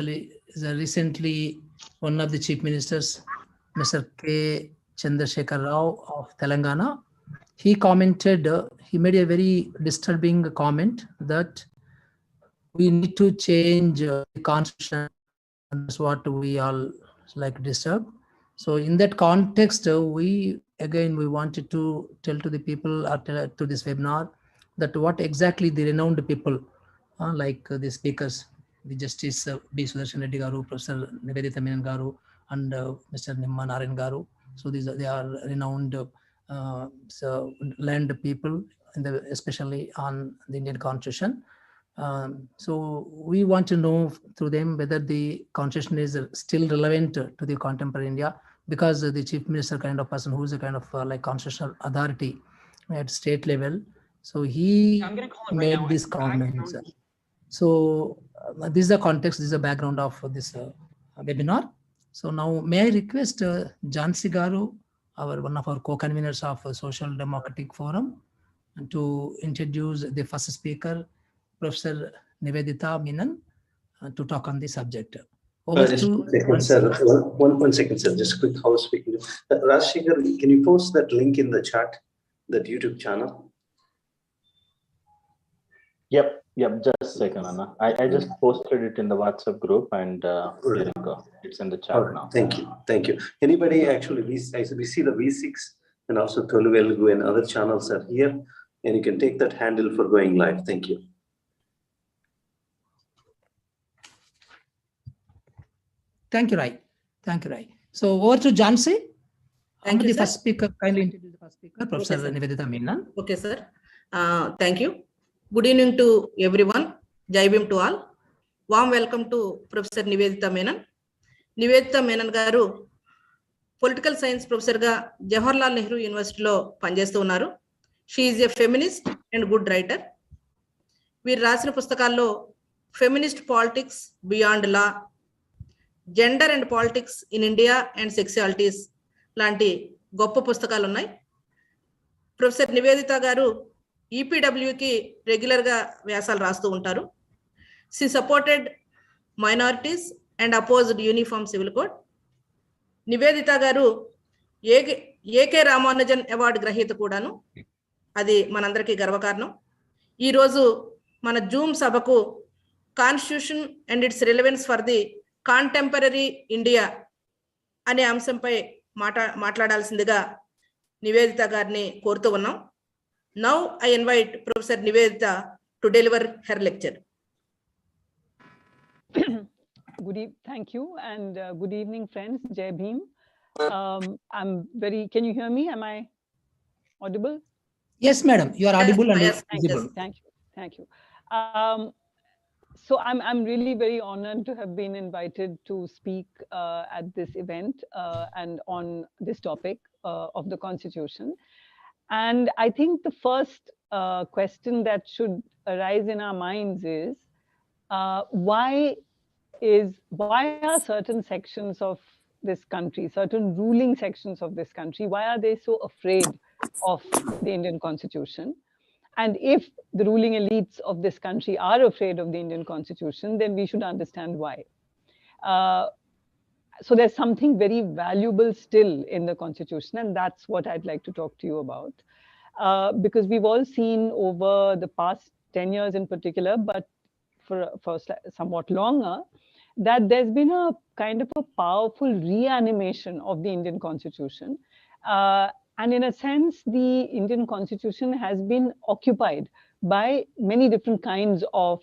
recently one of the chief ministers, Mr. K. Chandrasekhar Rao of Telangana, he commented, he made a very disturbing comment that we need to change the constitution. That's what we all like disturb. So in that context, we wanted to tell to the people to this webinar that what exactly the renowned people like the speakers, the Justice B. Sudarshan Reddy Garu, Professor Nivedita Menon Garu, and Mr. Nimma Narayan Garu. So they are renowned learned people, especially on the Indian Constitution. So we want to know through them whether the constitution is still relevant to the contemporary India, because the chief minister kind of person who is a kind of like constitutional authority at state level. So he made these comments. So this is the context, this is the background of this webinar. So now may I request Jhansi Garu, one of our co-conveners of Social Democratic Forum, to introduce the first speaker, Professor Nivedita Menon, to talk on the subject. One second, sir. Just quick housekeeping. Rajshekhar, can you post that link in the chat, that YouTube channel? Yep. Just a second, Anna. I just posted it in the WhatsApp group, and there you go. It's in the chat now. Thank you. Anybody actually? We see the V6 and also Tolivelugu and other channels are here, and you can take that handle for going live. Thank you. Thank you, Rai. So over to Jhansi. Thank you, the sir. First speaker, kindly introduce the first speaker, Professor Nivedita Menon. Okay, sir. Thank you. Good evening to everyone. Jai Bhim to all. Warm welcome to Professor Nivedita Menon. Nivedita Menon garu political science professor ga Jawaharlal Nehru University lo panchestu unnaru. She is a feminist and good writer. Veeru rasina pustakaallo Feminist Politics Beyond Law, Gender and Politics in India and Sexualities లాంటి గొప్ప పుస్తకాలు ఉన్నాయి. Professor Nivedita గారు ఈపీడబ్ల్యూకి రెగ్యులర్గా వ్యాసాలు రాస్తూ ఉంటారు. She supported minorities and opposed uniform civil code. Nivedita గారు ఏకే రామానుజన్ అవార్డు గ్రహీత కూడాను. అది మనందరికీ గర్వకారణం. ఈరోజు మన జూమ్ సభకు constitution and its relevance for the contemporary India అనే అంశంపై మాట్లాడాల్సిందిగా నివేదిత గారిని కోరుతూ ఉన్నాం. Now I invite professor Nivedita to deliver her lecture. Thank you, and good evening, friends. Jai Bhim. Can you hear me? Am I audible? Yes, madam. You are audible and visible. Thank you. So I'm really very honored to have been invited to speak at this event and on this topic of the Constitution. And I think the first question that should arise in our minds is why are certain sections of this country, certain ruling sections of this country, why are they so afraid of the Indian Constitution? And if the ruling elites of this country are afraid of the Indian Constitution, then we should understand why. So there's something very valuable still in the Constitution, and that's what I'd like to talk to you about. Because we've all seen over the past 10 years in particular, but for somewhat longer, that there's been a kind of a powerful reanimation of the Indian Constitution. And in a sense, the Indian Constitution has been occupied by many different kinds of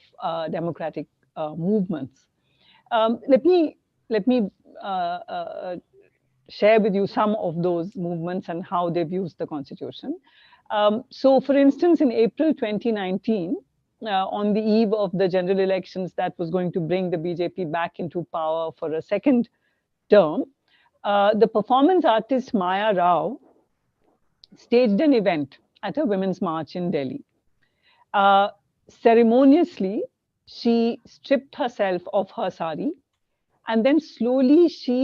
democratic movements. Let me share with you some of those movements and how they've used the Constitution. So, for instance, in April 2019, on the eve of the general elections that was going to bring the BJP back into power for a second term, the performance artist Maya Rao staged an event at a women's march in Delhi. Ceremoniously, she stripped herself of her sari, and then slowly she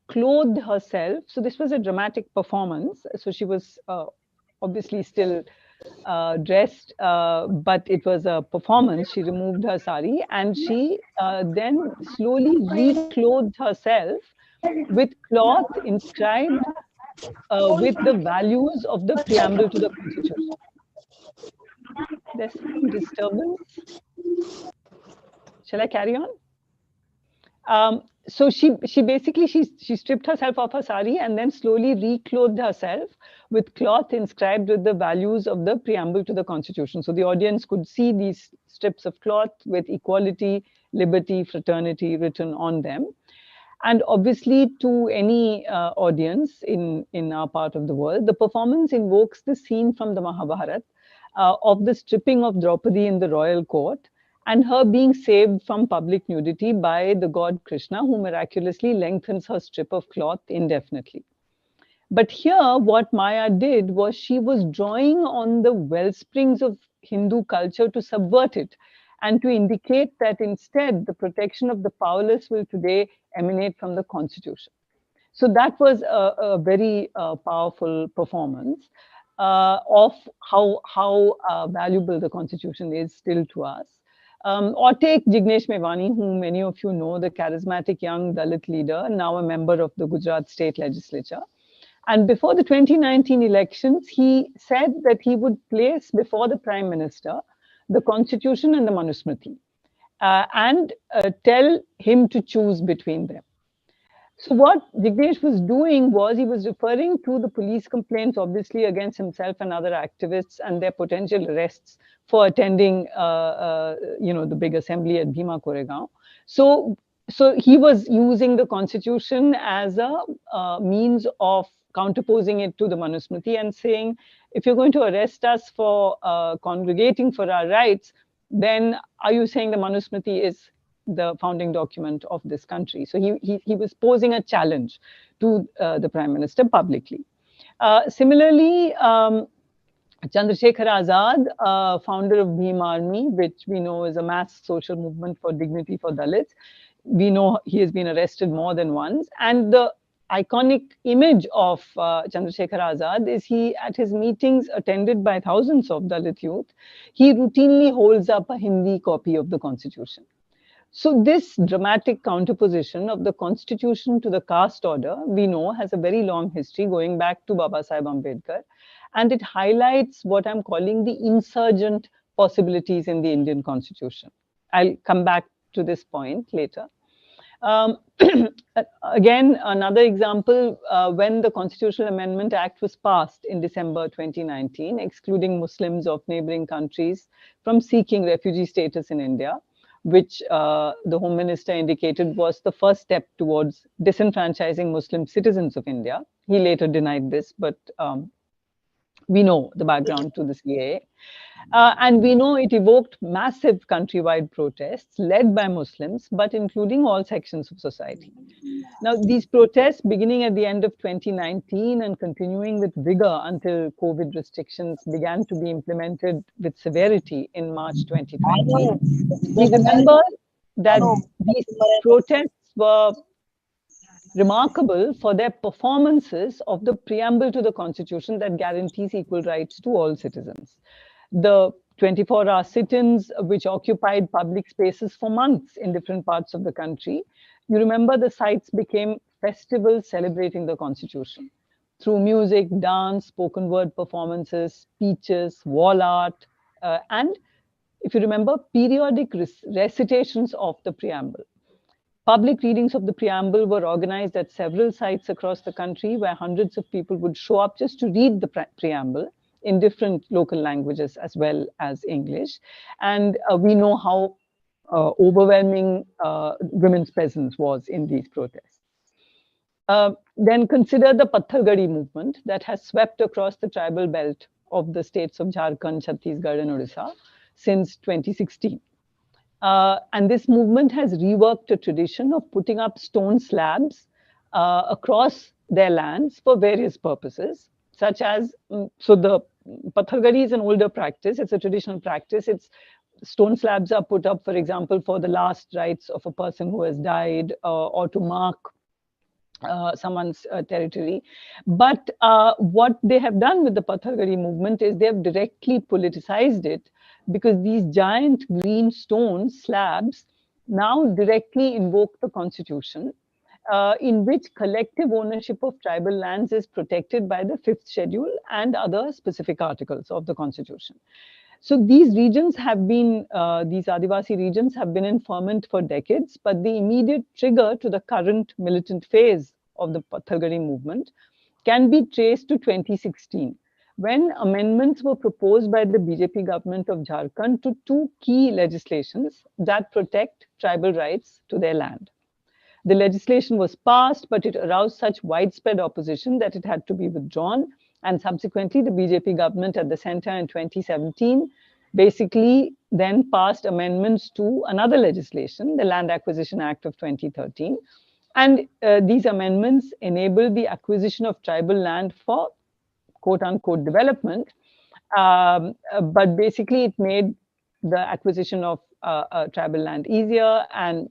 clothed herself. So this was a dramatic performance. So she was obviously still dressed, but it was a performance. She removed her sari and she then slowly reclothed herself with cloth inscribed with the values of the preamble to the Constitution. There's some disturbance. Shall I carry on? So she basically she stripped herself of her sari and then slowly reclothed herself with cloth inscribed with the values of the preamble to the Constitution. So the audience could see these strips of cloth with equality, liberty, fraternity written on them. And obviously, to any audience in our part of the world, the performance invokes the scene from the Mahabharata of the stripping of Draupadi in the royal court and her being saved from public nudity by the god Krishna, who miraculously lengthens her strip of cloth indefinitely. But here, what Maya did was she was drawing on the wellsprings of Hindu culture to subvert it and to indicate that instead the protection of the powerless will today emanate from the Constitution. So that was a very powerful performance of how valuable the Constitution is still to us. Or take Jignesh Mevani, whom many of you know, the charismatic young Dalit leader, now a member of the Gujarat State Legislature. And before the 2019 elections, he said that he would place before the Prime Minister the Constitution and the Manusmriti and tell him to choose between them. So what Jignesh was doing was he was referring to the police complaints, obviously, against himself and other activists and their potential arrests for attending, the big assembly at Bhima Koregaon. So he was using the Constitution as a means of counterposing it to the Manusmriti and saying, if you're going to arrest us for congregating for our rights, then are you saying the Manusmriti is the founding document of this country? So he was posing a challenge to the Prime Minister publicly. Similarly, Chandrasekhar Azad, founder of Bhim Army, which we know is a mass social movement for dignity for Dalits, we know he has been arrested more than once. And the iconic image of Chandrasekhar Azad is he, at his meetings attended by thousands of Dalit youth, he routinely holds up a Hindi copy of the Constitution. So this dramatic counterposition of the Constitution to the caste order, we know, has a very long history going back to Baba Saheb Ambedkar. And it highlights what I'm calling the insurgent possibilities in the Indian Constitution. I'll come back to this point later. Again, another example, when the Constitutional Amendment Act was passed in December 2019, excluding Muslims of neighboring countries from seeking refugee status in India, which the Home Minister indicated was the first step towards disenfranchising Muslim citizens of India. He later denied this, but we know the background to the CAA. And we know it evoked massive countrywide protests led by Muslims, but including all sections of society. Now, these protests, beginning at the end of 2019 and continuing with vigor until COVID restrictions began to be implemented with severity in March 2020, we remember that these protests were remarkable for their performances of the preamble to the Constitution that guarantees equal rights to all citizens. The 24-hour sit-ins, which occupied public spaces for months in different parts of the country, you remember the sites became festivals celebrating the Constitution through music, dance, spoken word performances, speeches, wall art, and, if you remember, periodic recitations of the preamble. Public readings of the preamble were organized at several sites across the country where hundreds of people would show up just to read the preamble in different local languages as well as English. And we know how overwhelming women's presence was in these protests. Then consider the Pathargadi movement that has swept across the tribal belt of the states of Jharkhand, Chhattisgarh, and Odisha since 2016. And this movement has reworked a tradition of putting up stone slabs across their lands for various purposes, such as, so the Pathargadi is an older practice, it's a traditional practice. It's stone slabs are put up, for example, for the last rites of a person who has died, or to mark someone's territory. But what they have done with the Pathargadi movement is they have directly politicized it, because these giant green stone slabs now directly invoke the constitution, in which collective ownership of tribal lands is protected by the 5th schedule and other specific articles of the constitution. So these regions have been, these Adivasi regions have been in ferment for decades, but the immediate trigger to the current militant phase of the Pathargadi movement can be traced to 2016, when amendments were proposed by the BJP government of Jharkhand to 2 key legislations that protect tribal rights to their land. The legislation was passed, but it aroused such widespread opposition that it had to be withdrawn. And subsequently, the BJP government at the center in 2017 basically then passed amendments to another legislation, the Land Acquisition Act of 2013. And these amendments enabled the acquisition of tribal land for quote-unquote development. But basically, it made the acquisition of tribal land easier, and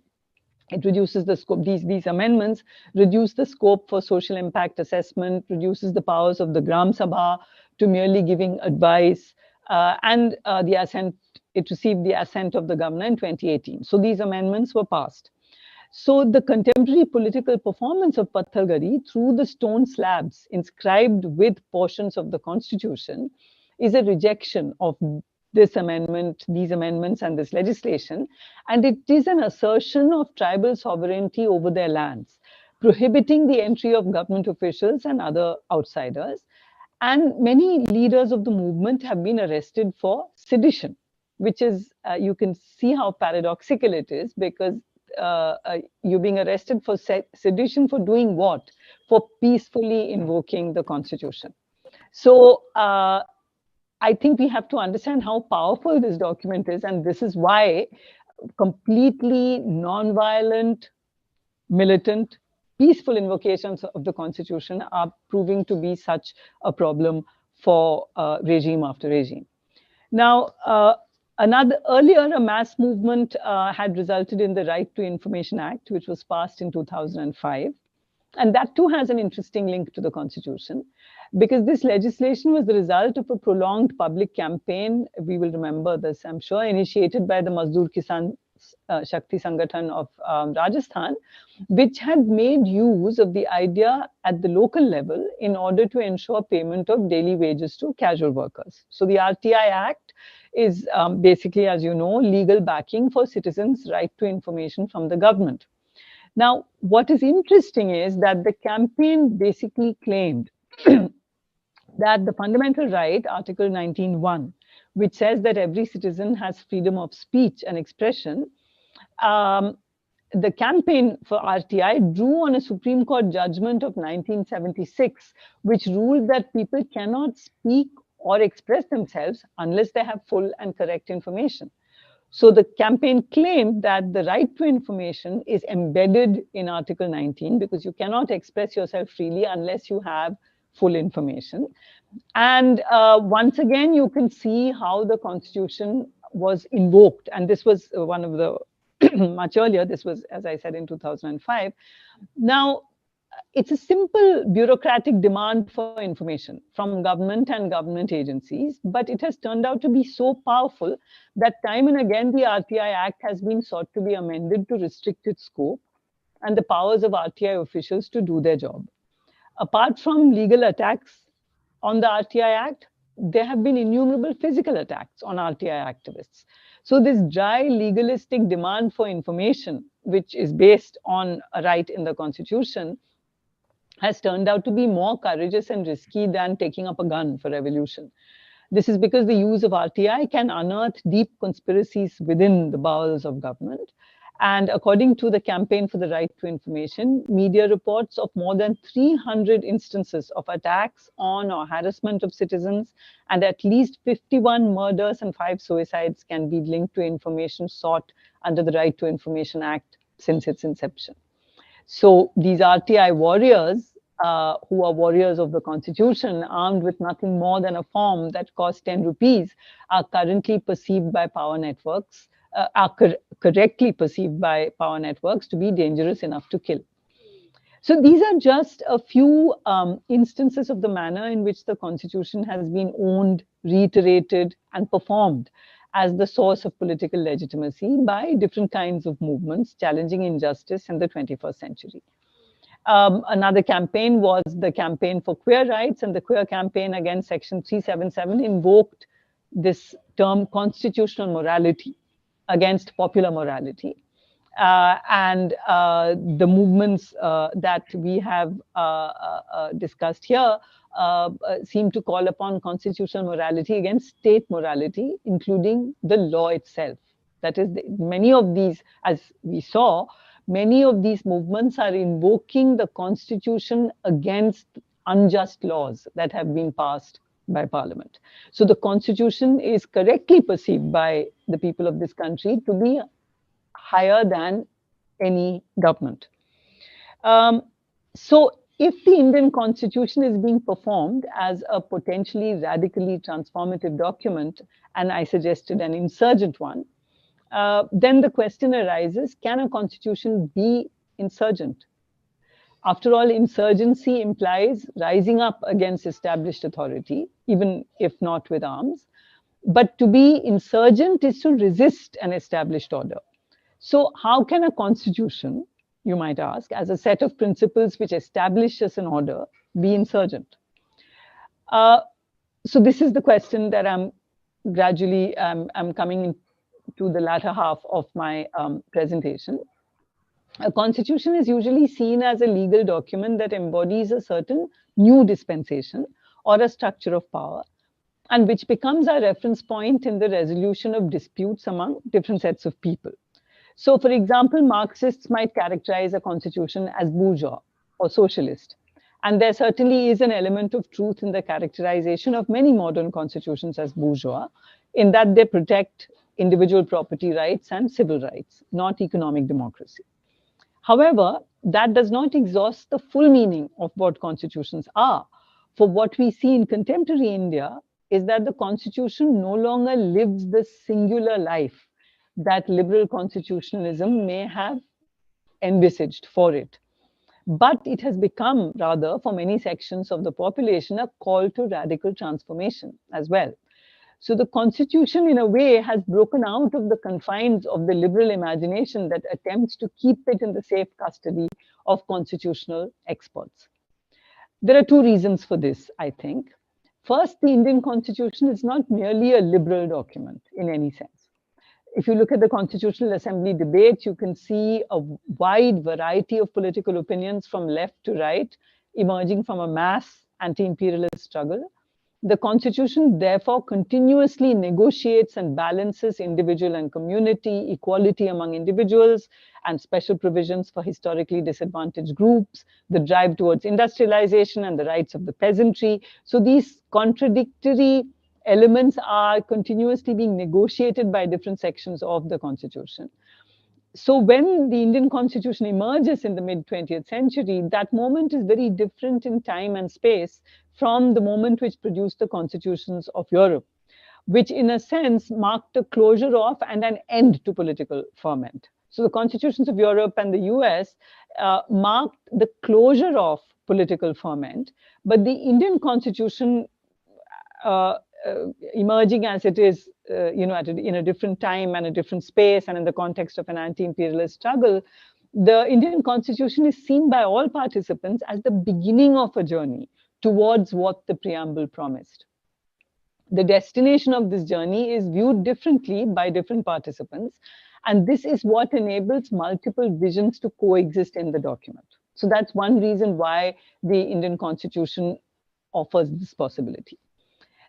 it reduces the scope. These amendments reduce the scope for social impact assessment, reduces the powers of the Gram Sabha to merely giving advice, and it received the assent of the governor in 2018. So these amendments were passed. So the contemporary political performance of Pathargadi through the stone slabs inscribed with portions of the constitution is a rejection of this amendment, these amendments and this legislation. And it is an assertion of tribal sovereignty over their lands, prohibiting the entry of government officials and other outsiders. And many leaders of the movement have been arrested for sedition, which is, you can see how paradoxical it is, because you're being arrested for sedition for doing what? For peacefully invoking the constitution. So I think we have to understand how powerful this document is, and this is why completely non-violent, militant, peaceful invocations of the constitution are proving to be such a problem for regime after regime. Now, earlier, a mass movement had resulted in the Right to Information Act, which was passed in 2005. And that too has an interesting link to the constitution, because this legislation was the result of a prolonged public campaign. We will remember this, I'm sure, initiated by the Mazdoor Kisan Shakti Sangathan of Rajasthan, which had made use of the idea at the local level in order to ensure payment of daily wages to casual workers. So the Rti Act is basically, as you know, legal backing for citizens' right to information from the government. Now, what is interesting is that the campaign basically claimed that the fundamental right, Article 19(1), which says that every citizen has freedom of speech and expression, the campaign for RTI drew on a Supreme Court judgment of 1976, which ruled that people cannot speak or express themselves unless they have full and correct information. So the campaign claimed that the right to information is embedded in Article 19, because you cannot express yourself freely unless you have full information. And once again, you can see how the constitution was invoked. And this was one of the much earlier. This was, as I said, in 2005. Now, it's a simple bureaucratic demand for information from government and government agencies, but it has turned out to be so powerful that time and again the Rti Act has been sought to be amended to restrict its scope and the powers of Rti officials to do their job. Apart from legal attacks on the Rti Act, there have been innumerable physical attacks on Rti activists. So this dry legalistic demand for information, which is based on a right in the constitution, has turned out to be more courageous and risky than taking up a gun for revolution. This is because the use of RTI can unearth deep conspiracies within the bowels of government. And according to the Campaign for the Right to Information, media reports of more than 300 instances of attacks on or harassment of citizens, and at least 51 murders and 5 suicides can be linked to information sought under the Right to Information Act since its inception. So these RTI warriors, who are warriors of the constitution, armed with nothing more than a form that costs 10 rupees, are currently perceived by power networks, correctly perceived by power networks to be dangerous enough to kill. So these are just a few instances of the manner in which the Constitution has been owned, reiterated, and performed as the source of political legitimacy by different kinds of movements challenging injustice in the 21st century. Another campaign was the campaign for queer rights, and the queer campaign against Section 377 invoked this term constitutional morality against popular morality. And the movements that we have discussed here seem to call upon constitutional morality against state morality, including the law itself. That is, many of these, as we saw, many of these movements are invoking the Constitution against unjust laws that have been passed by Parliament. So the Constitution is correctly perceived by the people of this country to be higher than any government. So if the Indian Constitution is being performed as a potentially radically transformative document, and I suggested an insurgent one, then the question arises, can a constitution be insurgent? After all, insurgency implies rising up against established authority, even if not with arms. But to be insurgent is to resist an established order. So how can a constitution, you might ask, as a set of principles which establishes an order, be insurgent? So this is the question that I'm gradually I'm coming into the latter half of my presentation. A constitution is usually seen as a legal document that embodies a certain new dispensation or a structure of power, and which becomes a reference point in the resolution of disputes among different sets of people. So, for example, Marxists might characterize a constitution as bourgeois or socialist. And there certainly is an element of truth in the characterization of many modern constitutions as bourgeois, in that they protect individual property rights and civil rights, not economic democracy. However, that does not exhaust the full meaning of what constitutions are. For what we see in contemporary India is that the constitution no longer lives the singular life that liberal constitutionalism may have envisaged for it. But it has become, rather, for many sections of the population, a call to radical transformation as well. So the constitution, in a way, has broken out of the confines of the liberal imagination that attempts to keep it in the safe custody of constitutional experts. There are two reasons for this, I think. First, the Indian Constitution is not merely a liberal document in any sense. If you look at the Constitutional Assembly debates, you can see a wide variety of political opinions from left to right, emerging from a mass anti-imperialist struggle. The Constitution, therefore, continuously negotiates and balances individual and community, equality among individuals, and special provisions for historically disadvantaged groups, the drive towards industrialization and the rights of the peasantry. So these contradictory elements are continuously being negotiated by different sections of the Constitution. So when the Indian Constitution emerges in the mid-20th century, that moment is very different in time and space from the moment which produced the constitutions of Europe, which in a sense marked a closure of and an end to political ferment. So the constitutions of Europe and the US marked the closure of political ferment, but the Indian Constitution emerging as it is, in a different time and a different space and in the context of an anti-imperialist struggle, the Indian Constitution is seen by all participants as the beginning of a journey towards what the preamble promised. The destination of this journey is viewed differently by different participants, and this is what enables multiple visions to coexist in the document. So that's one reason why the Indian Constitution offers this possibility.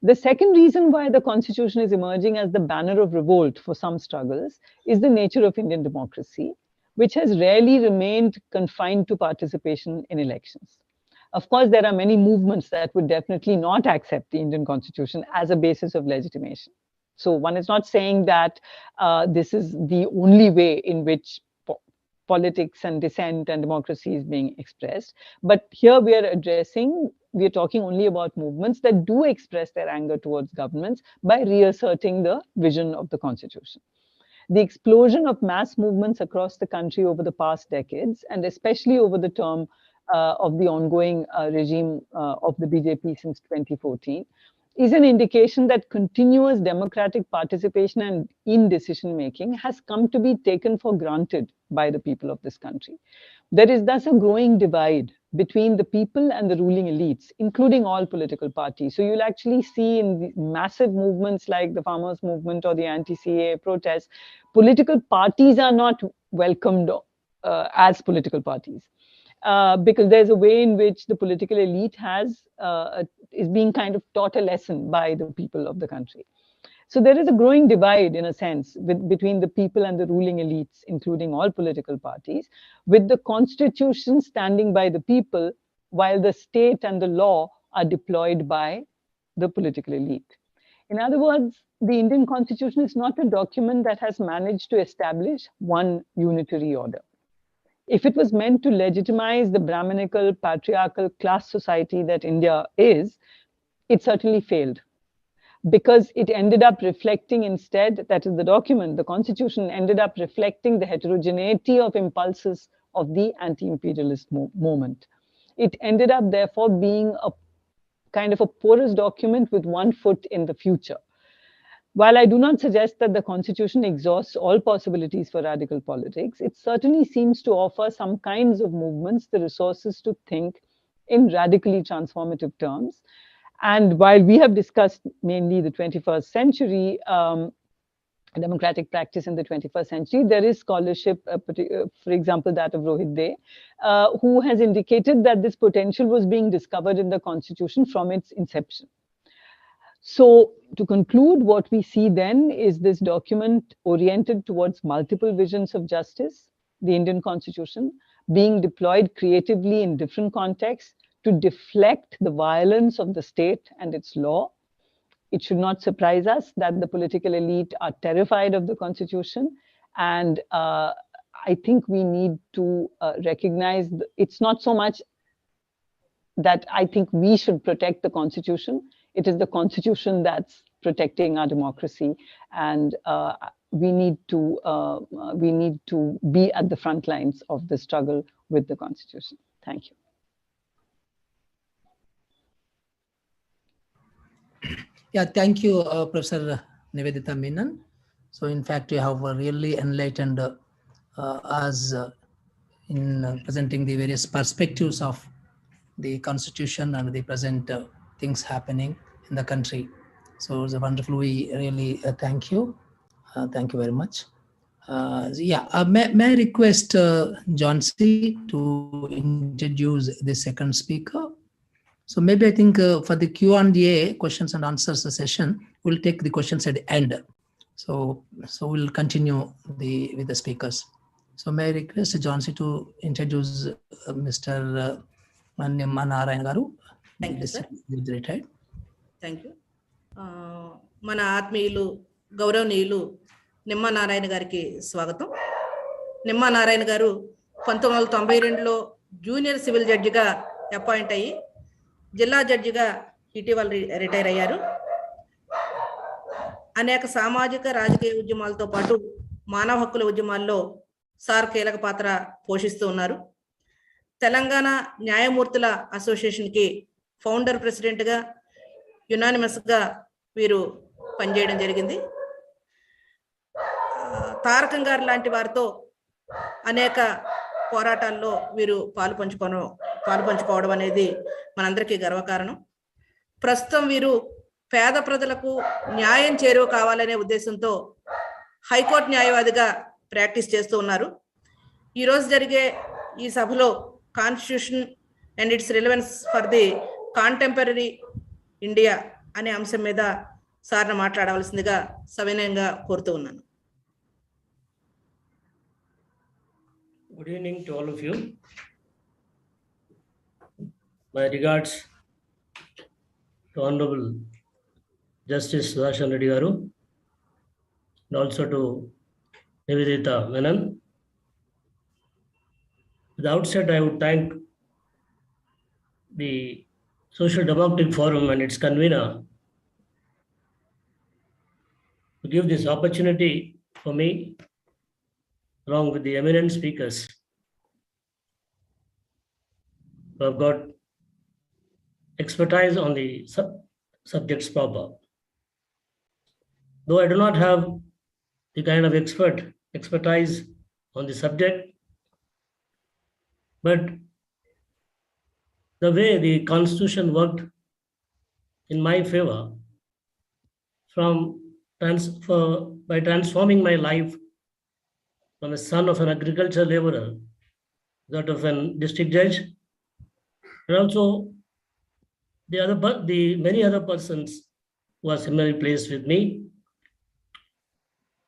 The second reason why the Constitution is emerging as the banner of revolt for some struggles is the nature of Indian democracy, which has rarely remained confined to participation in elections. Of course, there are many movements that would definitely not accept the Indian Constitution as a basis of legitimation. So one is not saying that this is the only way in which politics and dissent and democracy is being expressed. But here we are talking only about movements that do express their anger towards governments by reasserting the vision of the Constitution. The explosion of mass movements across the country over the past decades, and especially over the term of the ongoing regime of the BJP since 2014 is an indication that continuous democratic participation and in decision making has come to be taken for granted by the people of this country. There is thus a growing divide between the people and the ruling elites, including all political parties. So you'll actually see in the massive movements like the farmers' movement or the anti-CAA protests, political parties are not welcomed as political parties. Because there's a way in which the political elite is being kind of taught a lesson by the people of the country. So there is a growing divide, in a sense, between the people and the ruling elites, including all political parties, with the constitution standing by the people, while the state and the law are deployed by the political elite. In other words, the Indian constitution is not a document that has managed to establish one unitary order. If it was meant to legitimize the Brahminical, patriarchal class society that India is, it certainly failed. Because it ended up reflecting instead, that is the document, the constitution ended up reflecting the heterogeneity of impulses of the anti-imperialist movement. It ended up therefore being a kind of a porous document with one foot in the future. While I do not suggest that the constitution exhausts all possibilities for radical politics, it certainly seems to offer some kinds of movements the resources to think in radically transformative terms. And while we have discussed mainly the 21st century, democratic practice in the 21st century, there is scholarship, for example, that of Rohit De, who has indicated that this potential was being discovered in the constitution from its inception. So to conclude, what we see then is this document oriented towards multiple visions of justice, the Indian constitution, being deployed creatively in different contexts to deflect the violence of the state and its law. It should not surprise us that the political elite are terrified of the constitution. And I think we need to recognize it's not so much that I think we should protect the constitution. It is the constitution that's protecting our democracy, and we need to be at the front lines of the struggle with the constitution. Thank you. Yeah, thank you, Professor Nivedita Menon. So, in fact, you have really enlightened us in presenting the various perspectives of the constitution and the present things happening in the country. So it's wonderful. We really thank you. Thank you very much. May I request John C. to introduce the second speaker? So maybe I think for the Q&A, questions and answers session, we'll take the questions at the end. So we'll continue with the speakers. So may I request John C. to introduce Mr. Nimma Narayana Garu. Thank you, sir. Retired. Thank you. మన ఆత్మీయులు గౌరవనీయులు నిమ్మ నారాయణ గారికి స్వాగతం. నిమ్మ నారాయణ గారు 1992లో junior civil జడ్జిగా appoint అయ్యి జిల్లా జడ్జిగా ఇటీవల రిటైర్ అయ్యారు. అనేక సామాజిక రాజకీయ ఉద్యమాలతో పాటు మానవ హక్కుల ఉద్యమాల్లో సార్ కీలక పాత్ర పోషిస్తూ ఉన్నారు. తెలంగాణ న్యాయమూర్తుల అసోసియేషన్కి ఫౌండర్ ప్రెసిడెంట్గా యునానిమస్గా వీరు పనిచేయడం జరిగింది. తారకం గారు లాంటి వారితో అనేక పోరాటాల్లో వీరు పాలు పంచుకోవడం అనేది మనందరికీ గర్వకారణం. ప్రస్తుతం వీరు పేద ప్రజలకు న్యాయం చేరువ కావాలనే ఉద్దేశంతో హైకోర్టు న్యాయవాదిగా ప్రాక్టీస్ చేస్తూ ఉన్నారు. ఈరోజు జరిగే ఈ సభలో constitution and its relevance for the contemporary India అనే అంశం మీద సార్ను మాట్లాడవలసిందిగా సవినయంగా కోరుతూ ఉన్నాను. Good evening to all of you. My regards to Honorable Justice Sudharshan Reddy Garu and also to Nivedita Menon. At the outset, I would thank the Social Democratic Forum and its convener to give this opportunity for me, along with the eminent speakers, who have got expertise on the subjects proper. Though I do not have the kind of expertise on the subject, but the way the Constitution worked in my favor by transforming my life from a son of an agricultural laborer, that of a district judge, and also the many other persons who are similarly placed with me.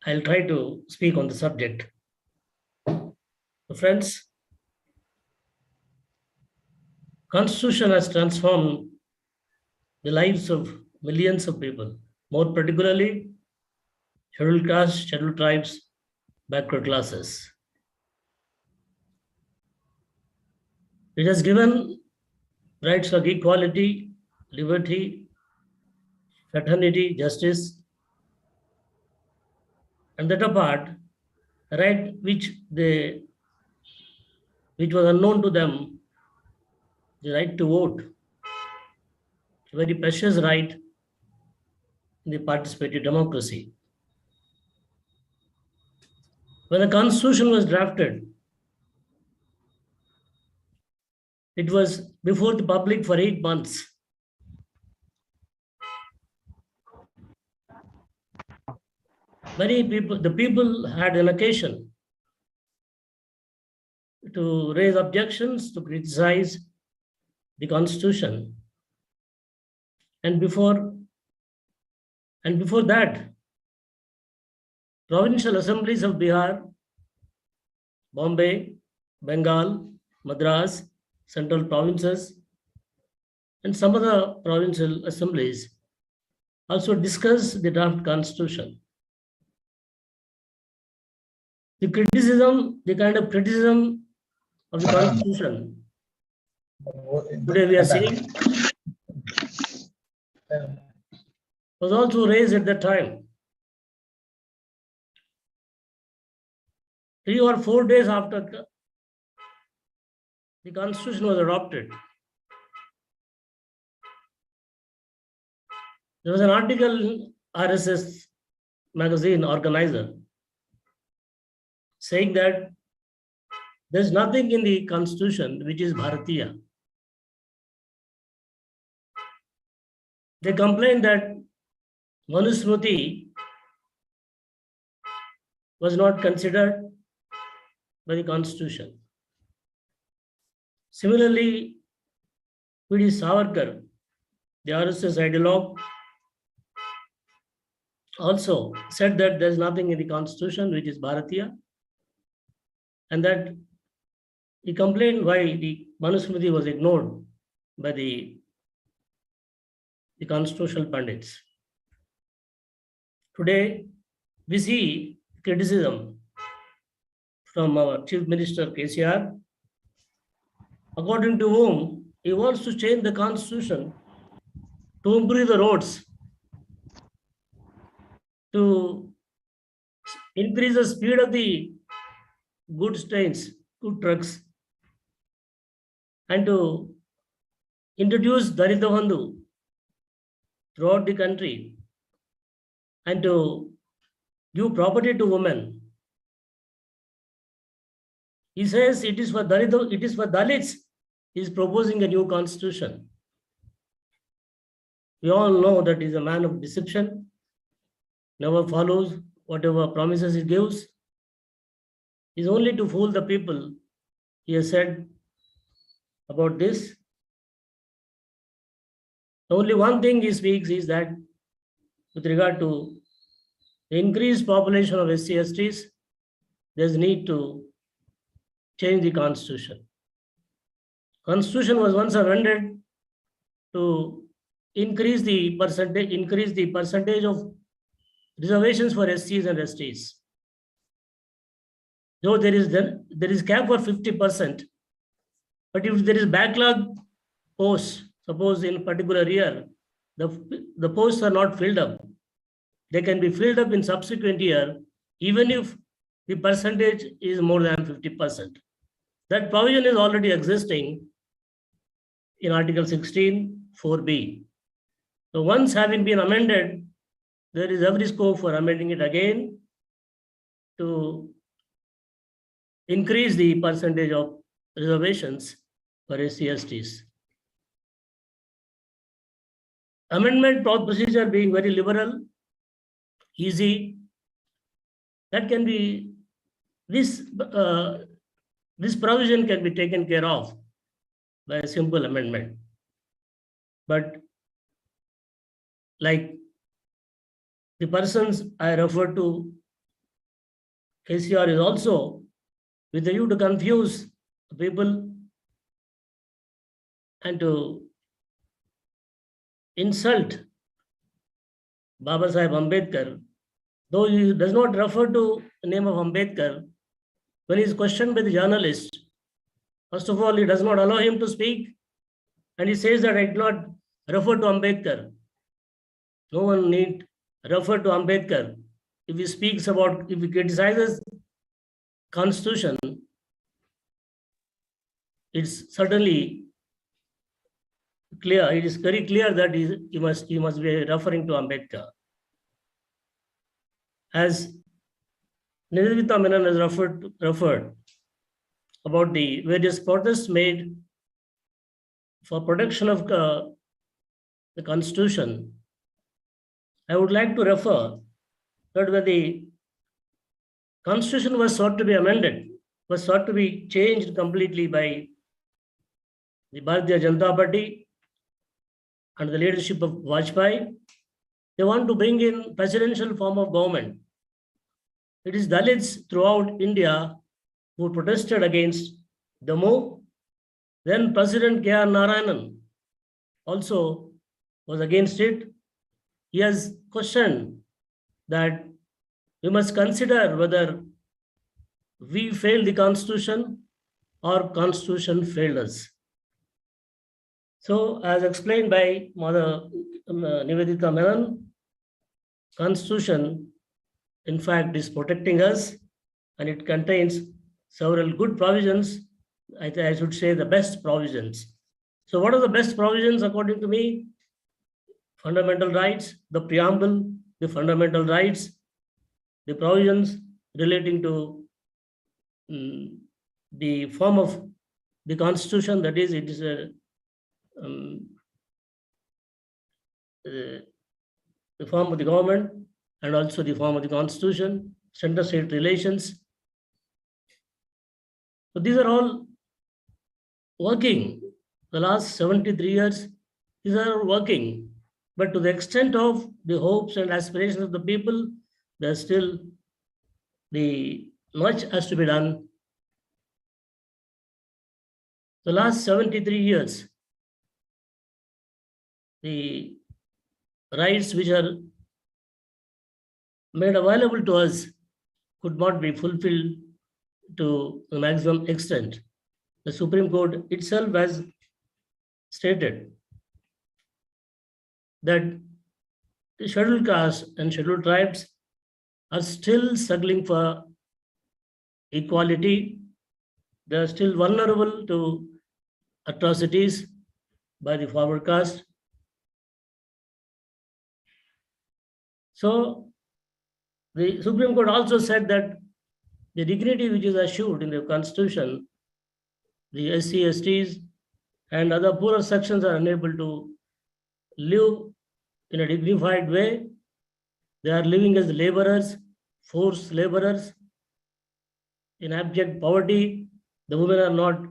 I'll try to speak on the subject. So friends, Constitution has transformed the lives of millions of people, more particularly scheduled castes, scheduled tribes, backward classes. It has given rights of equality, liberty, fraternity, justice, and that apart, a right which was unknown to them, the right to vote, a very precious right in the participatory democracy. When the Constitution was drafted, it was before the public for 8 months. The people had an occasion to raise objections, to criticize the Constitution. And before that, provincial assemblies of Bihar, Bombay, Bengal, Madras, central provinces, and some other provincial assemblies also discussed the draft Constitution. The kind of criticism of the Constitution today we are seeing was also raised at that time. 3 or 4 days after the Constitution was adopted, there was an article in RSS magazine Organizer saying that there's nothing in the Constitution which is Bharatiya. They complained that Manusmriti was not considered by the Constitution. Similarly, P.D. Savarkar, the RSS ideologue, also said that there's nothing in the Constitution which is Bharatiya, and that he complained why the Manusmriti was ignored by the constitutional pundits. Today, we see criticism from our Chief Minister KCR, according to whom he wants to change the Constitution to improve the roads, to increase the speed of the goods trains, good trucks, and to introduce Dalita Bandhu throughout the country, and to give property to women. He says it is for Dalits. He is proposing a new constitution. We all know that he is a man of deception, never follows whatever promises he gives. It is only to fool the people. He has said about this. Only one thing he speaks is that with regard to the increased population of SC, STs, there's need to change the Constitution. Constitution was once amended to increase the percentage of reservations for SCs and STs. Though there is cap for 50%, but if there is backlog posts, suppose in a particular year, the posts are not filled up, they can be filled up in subsequent year, even if the percentage is more than 50%. That provision is already existing in Article 16, 4B. So once having been amended, there is every scope for amending it again to increase the percentage of reservations for SC/STs. Amendment procedure being very liberal, easy, that can be, this provision can be taken care of by a simple amendment. But like the persons I referred to, KCR is also with the view to confuse people and to insult Baba Sahib Ambedkar, though he does not refer to the name of Ambedkar. When he is questioned by the journalist, first of all, he does not allow him to speak, and he says that I did not refer to Ambedkar. No one need refer to Ambedkar. If he speaks about, if he criticizes Constitution, it's certainly clear. It is very clear that he must be referring to Ambedkar. As Nivedita Menon has referred about the various protests made for protection of the Constitution, I would like to refer that when the Constitution was sought to be amended, was sought to be changed completely by the Bharatiya Janata Party and the leadership of Vajpayee, they want to bring in presidential form of government. It is Dalits throughout India who protested against the move. Then President K.R. Narayanan also was against it. He has questioned that we must consider whether we failed the Constitution or Constitution failed us. So, as explained by Mother Nivedita Menon, Constitution, in fact, is protecting us, and it contains several good provisions. I should say the best provisions. So, what are the best provisions according to me? Fundamental rights, the preamble, the fundamental rights, the provisions relating to the form of the Constitution, that is, it is the form of the government and also the form of the Constitution, center-state relations. So these are all working. The last 73 years, these are working. But to the extent of the hopes and aspirations of the people, there's still much has to be done. The last 73 years, the rights which are made available to us could not be fulfilled to the maximum extent. The Supreme Court itself has stated that the scheduled castes and scheduled tribes are still struggling for equality. They are still vulnerable to atrocities by the forward caste. So the Supreme Court also said that the dignity which is assured in the Constitution, the SC, STs and other poorer sections are unable to live in a dignified way. They are living as laborers, forced laborers in abject poverty. The women are not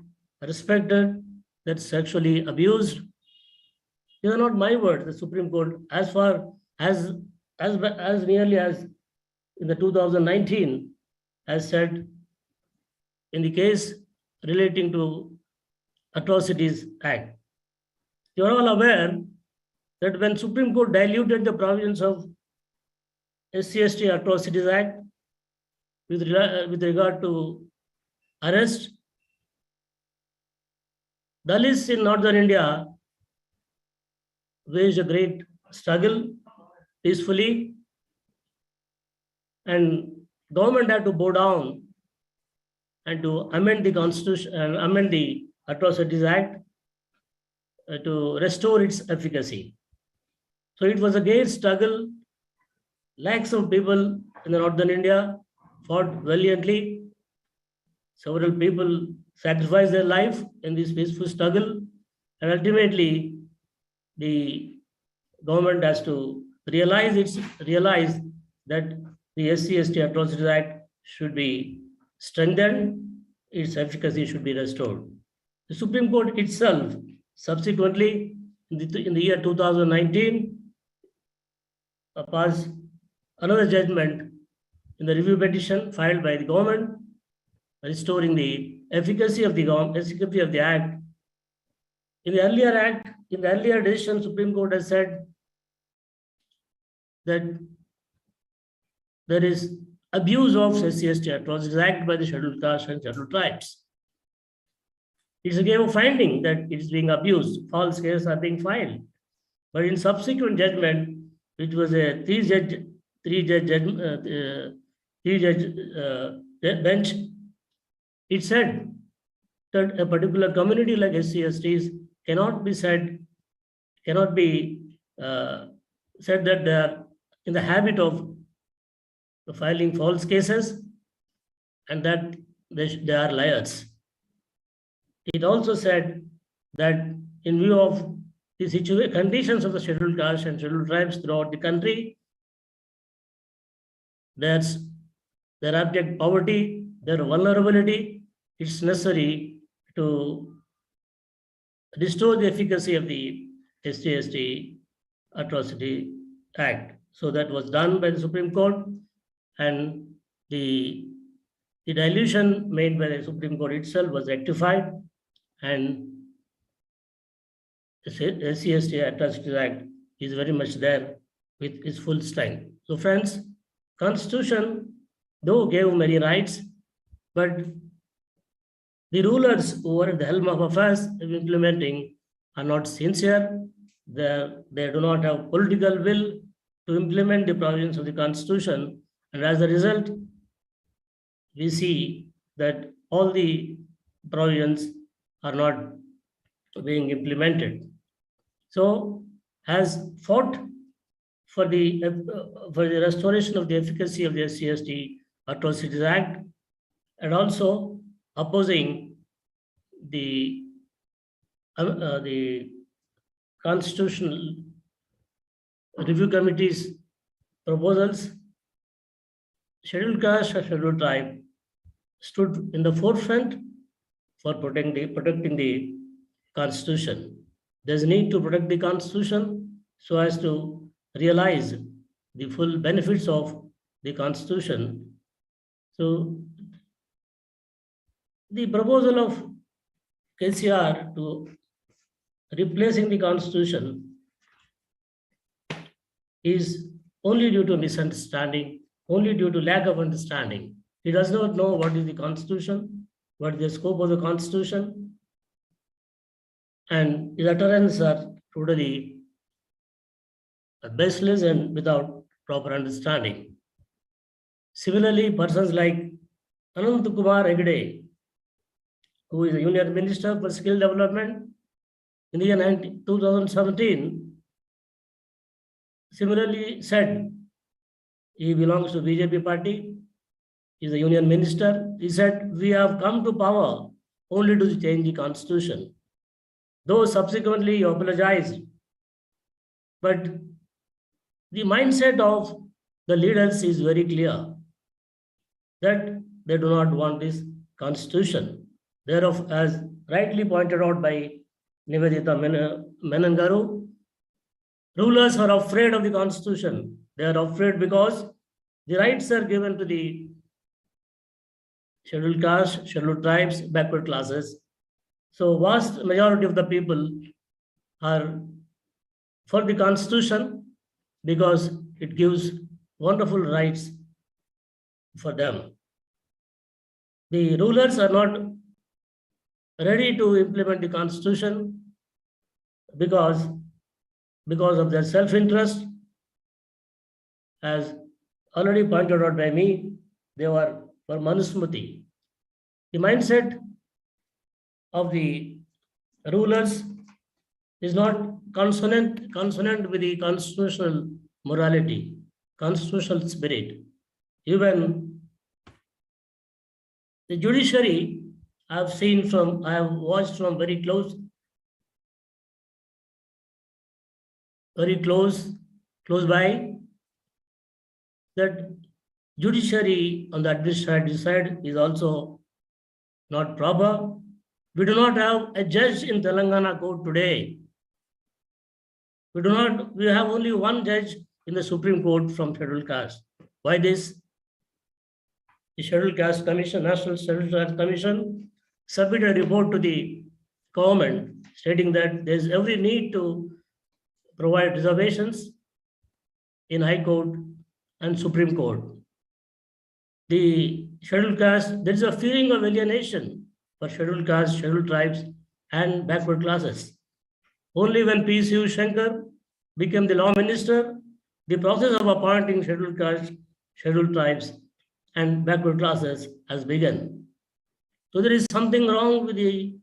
respected, they're sexually abused. These are not my words. The Supreme Court, as far as nearly as in the 2019, has said in the case relating to Atrocities Act. You are all aware that when Supreme Court diluted the provisions of SC/ST Atrocities Act with regard to arrest, Dalits in northern India waged a great struggle peacefully, and government had to bow down and to amend the Constitution and amend the Atrocities Act. to restore its efficacy. So it was a great struggle. Lakhs of people in the northern India fought valiantly. Several people sacrificed their life in this peaceful struggle, and ultimately the government has to realize that the SC/ST Atrocities Act should be strengthened, its efficacy should be restored. The Supreme Court itself subsequently in the year 2019 passed another judgment in the review petition filed by the government, restoring the efficacy of the act. In the earlier decision, Supreme Court has said that there is abuse of SC/ST Atrocities Act by the scheduled castes and scheduled tribes. It's a game of finding that it's being abused. False cases are being filed. But in subsequent judgment, which was a three-judge bench, it said that a particular community like SC/STs cannot be said that they are in the habit of filing false cases and that they are liars. It also said that in view of the conditions of the scheduled castes and scheduled tribes throughout the country, their abject poverty, their vulnerability, it's necessary to restore the efficacy of the SC/ST Atrocity Act. So that was done by the Supreme Court, and the dilution made by the Supreme Court itself was rectified, and the SC/ST Atrocities Act is very much there with its full strength. So friends, Constitution though gave many rights, but the rulers who are at the helm of affairs of implementing are not sincere. They do not have political will to implement the provisions of the Constitution, and as a result, we see that all the provisions are not being implemented. So, has fought for the restoration of the efficacy of the SC/ST Atrocities Act, and also opposing the Constitutional Review Committee's proposals, scheduled caste and scheduled tribe stood in the forefront for protecting the Constitution. There's a need to protect the Constitution so as to realize the full benefits of the Constitution. So the proposal of KCR to replacing the Constitution is only due to misunderstanding, only due to lack of understanding. He does not know what is the Constitution, what is the scope of the Constitution, and his utterances are totally baseless and without proper understanding. Similarly, persons like Anant Kumar Hegde, who is a Union Minister for Skill Development in the year 2017, similarly said he belongs to BJP party, he is a Union Minister. He said, we have come to power only to change the Constitution. Though subsequently he apologized, but the mindset of the leaders is very clear that they do not want this Constitution. Thereof, as rightly pointed out by Nivedita Menon Garu, rulers are afraid of the Constitution. They are afraid because the rights are given to the scheduled castes, scheduled tribes, backward classes. So vast majority of the people are for the Constitution because it gives wonderful rights for them. The rulers are not ready to implement the Constitution because of their self-interest. As already pointed out by me, they were for Manusmriti. The mindset of the rulers is not consonant with the constitutional morality, constitutional spirit. Even the judiciary, I have watched from very close by, that judiciary on the administrative side is also not proper. We do not have a judge in Telangana court today. We have only one judge in the Supreme Court from scheduled caste. Why this? The Scheduled Caste Commission, National Scheduled Caste Commission, submitted a report to the government stating that there is every need to provide reservations in High Court and Supreme Court. The scheduled caste, there is a feeling of alienation for scheduled caste, scheduled tribes, and backward classes. Only when P. Shiv Shankar became the law minister, the process of appointing scheduled caste, scheduled tribes, and backward classes has begun. So there is something wrong with the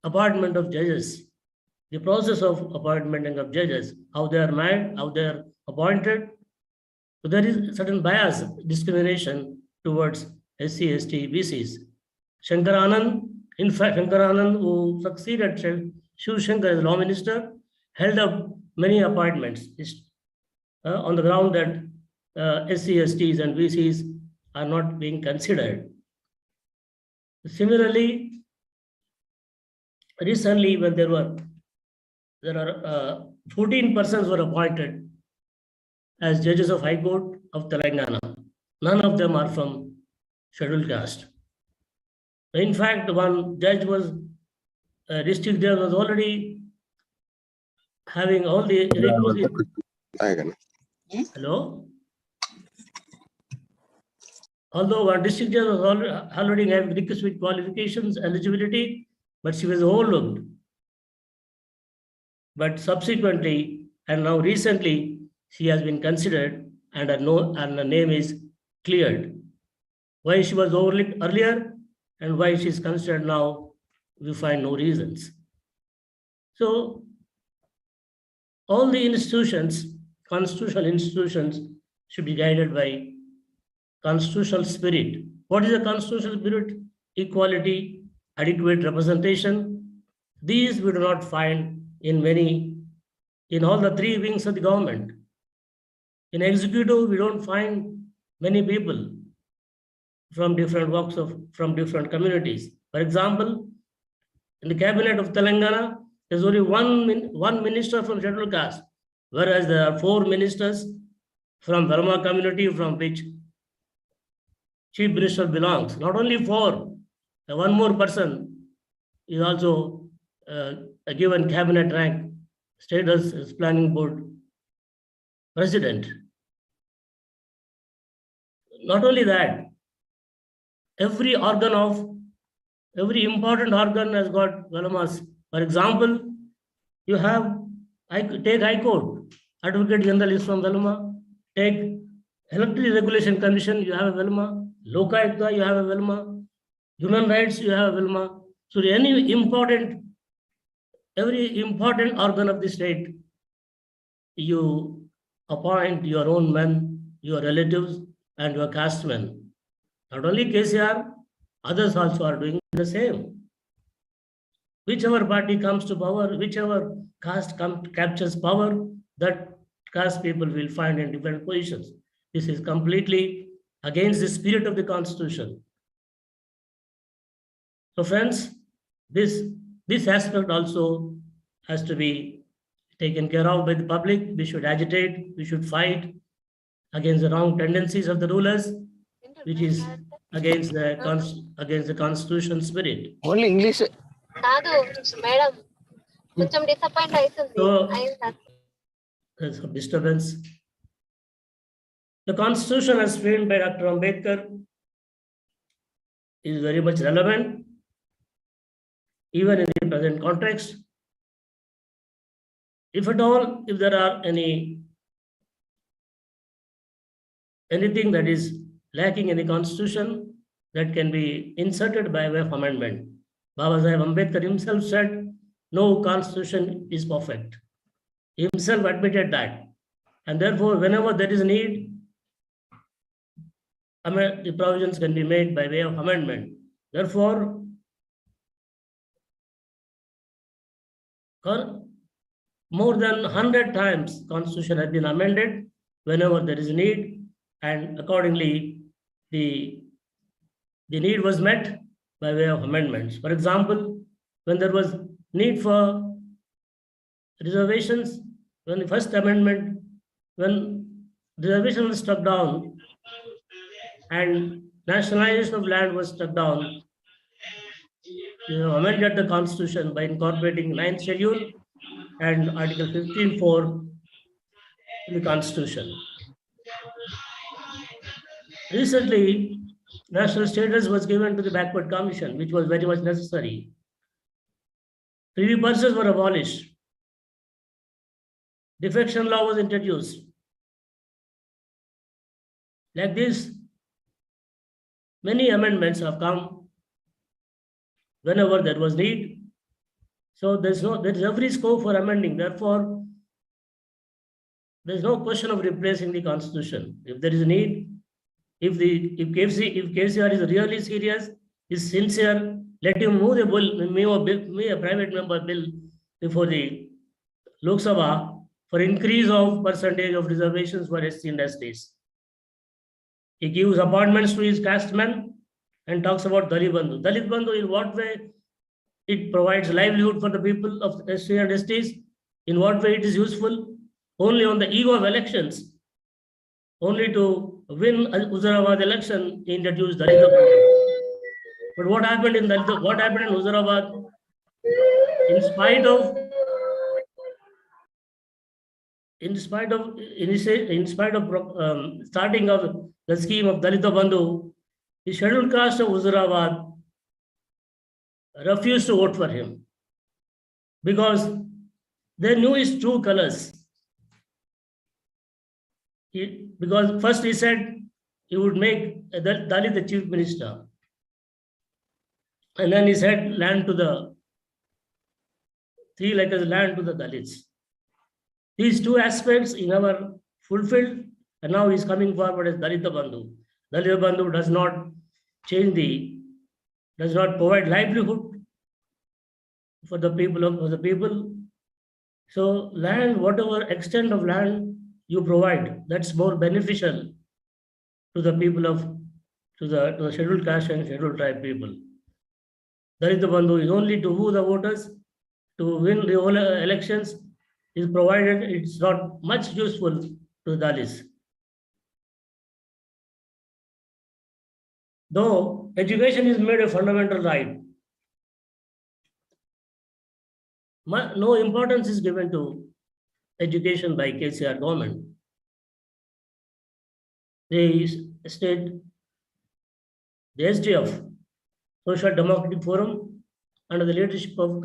appointment of judges, the process of appointment of judges, how they are made, how they are appointed. So there is certain bias, discrimination towards SC, ST, BCs. In fact, Shankaranand, who succeeded Shiv Shankar as law minister, held up many appointments on the ground that SC, STs, and BCs are not being considered. Similarly, recently, when there are 14 persons were appointed as judges of High Court of Telangana. None of them are from scheduled caste. In fact, one judge was, district judge was already having all the requisite. Hello? Although one district judge was already having requisite qualifications, eligibility, but she was overlooked. But subsequently, and now recently, she has been considered and her name is cleared. Why she was overlooked earlier and why she is considered now, we find no reasons. So all the institutions, constitutional institutions, should be guided by constitutional spirit. What is the constitutional spirit? Equality, adequate representation. These we do not find in all the three wings of the government. In executive, we don't find many people from different walks from different communities. For example, in the cabinet of Telangana, there's only one minister from scheduled caste, whereas there are 4 ministers from Verma community, from which chief minister belongs. Not only 4, one more person is also a given cabinet rank status as planning board president. Not only that, every important organ has got Velamas. For example, you have, take High Court, Advocate General is from Velma. Take Electricity Regulation Commission, you have a Velma. Lokayukta, you have a Velma. Human Rights, you have a Velma. So every important organ of the state, you appoint your own men, your relatives, and your caste men. Not only KCR, others also are doing the same. Whichever party comes to power, whichever caste captures power, that caste people will find in different positions. This is completely against the spirit of the Constitution. So friends, this aspect also has to be taken care of by the public. We should agitate, we should fight against the wrong tendencies of the rulers, which is against the Constitution spirit. Only English. So there's a disturbance. The Constitution as framed by Dr. Ambedkar is very much relevant, even in the present context. If at all, if there are anything that is lacking in the Constitution that can be inserted by way of amendment, Baba Sahib Ambedkar himself said, no constitution is perfect. He himself admitted that. And therefore, whenever there is a need, the provisions can be made by way of amendment. Therefore, more than 100 times constitution has been amended whenever there is a need, and accordingly the need was met by way of amendments. For example, when there was need for reservations, when the first amendment, when reservation was struck down and nationalization of land was struck down, amended the constitution by incorporating 9th schedule and Article 15(4) in the constitution. Recently, national status was given to the backward commission, which was very much necessary. Privy purses were abolished. Defection law was introduced. Like this, many amendments have come whenever there was need. So there is every scope for amending. Therefore, there is no question of replacing the constitution. If there is a need, if KCR is really serious, is sincere, let him move the bill, a private member bill before the Lok Sabha for increase of percentage of reservations for SC and STs. He gives appointments to his caste men and talks about Dalit Bandhu. Dalit Bandhu, in what way it provides livelihood for the people of SC and STs? In what way it is useful? Only on the eve of elections, only to win Huzurabad election, he introduced Dalit Bandhu. But what happened in Huzurabad? In spite of starting of the scheme of Dalit Bandhu, the scheduled caste of Huzurabad refused to vote for him because they knew his true colors. Because first he said he would make Dalit the chief minister, and then he said land to the 3 acres land to the Dalits. These two aspects he never fulfilled, and now he is coming forward as Dalit Bandhu. Dalit Bandhu does not provide livelihood for the people. So land, whatever extent of land you provide, that's more beneficial to the people to the scheduled caste and scheduled tribe people. Dalit Bandhu is only to woo the voters, to win the whole elections, is provided. It's not much useful to the Dalits. Though education is made a fundamental right, no importance is given to education by KCR government. The SDF, Social Democratic Forum, under the leadership of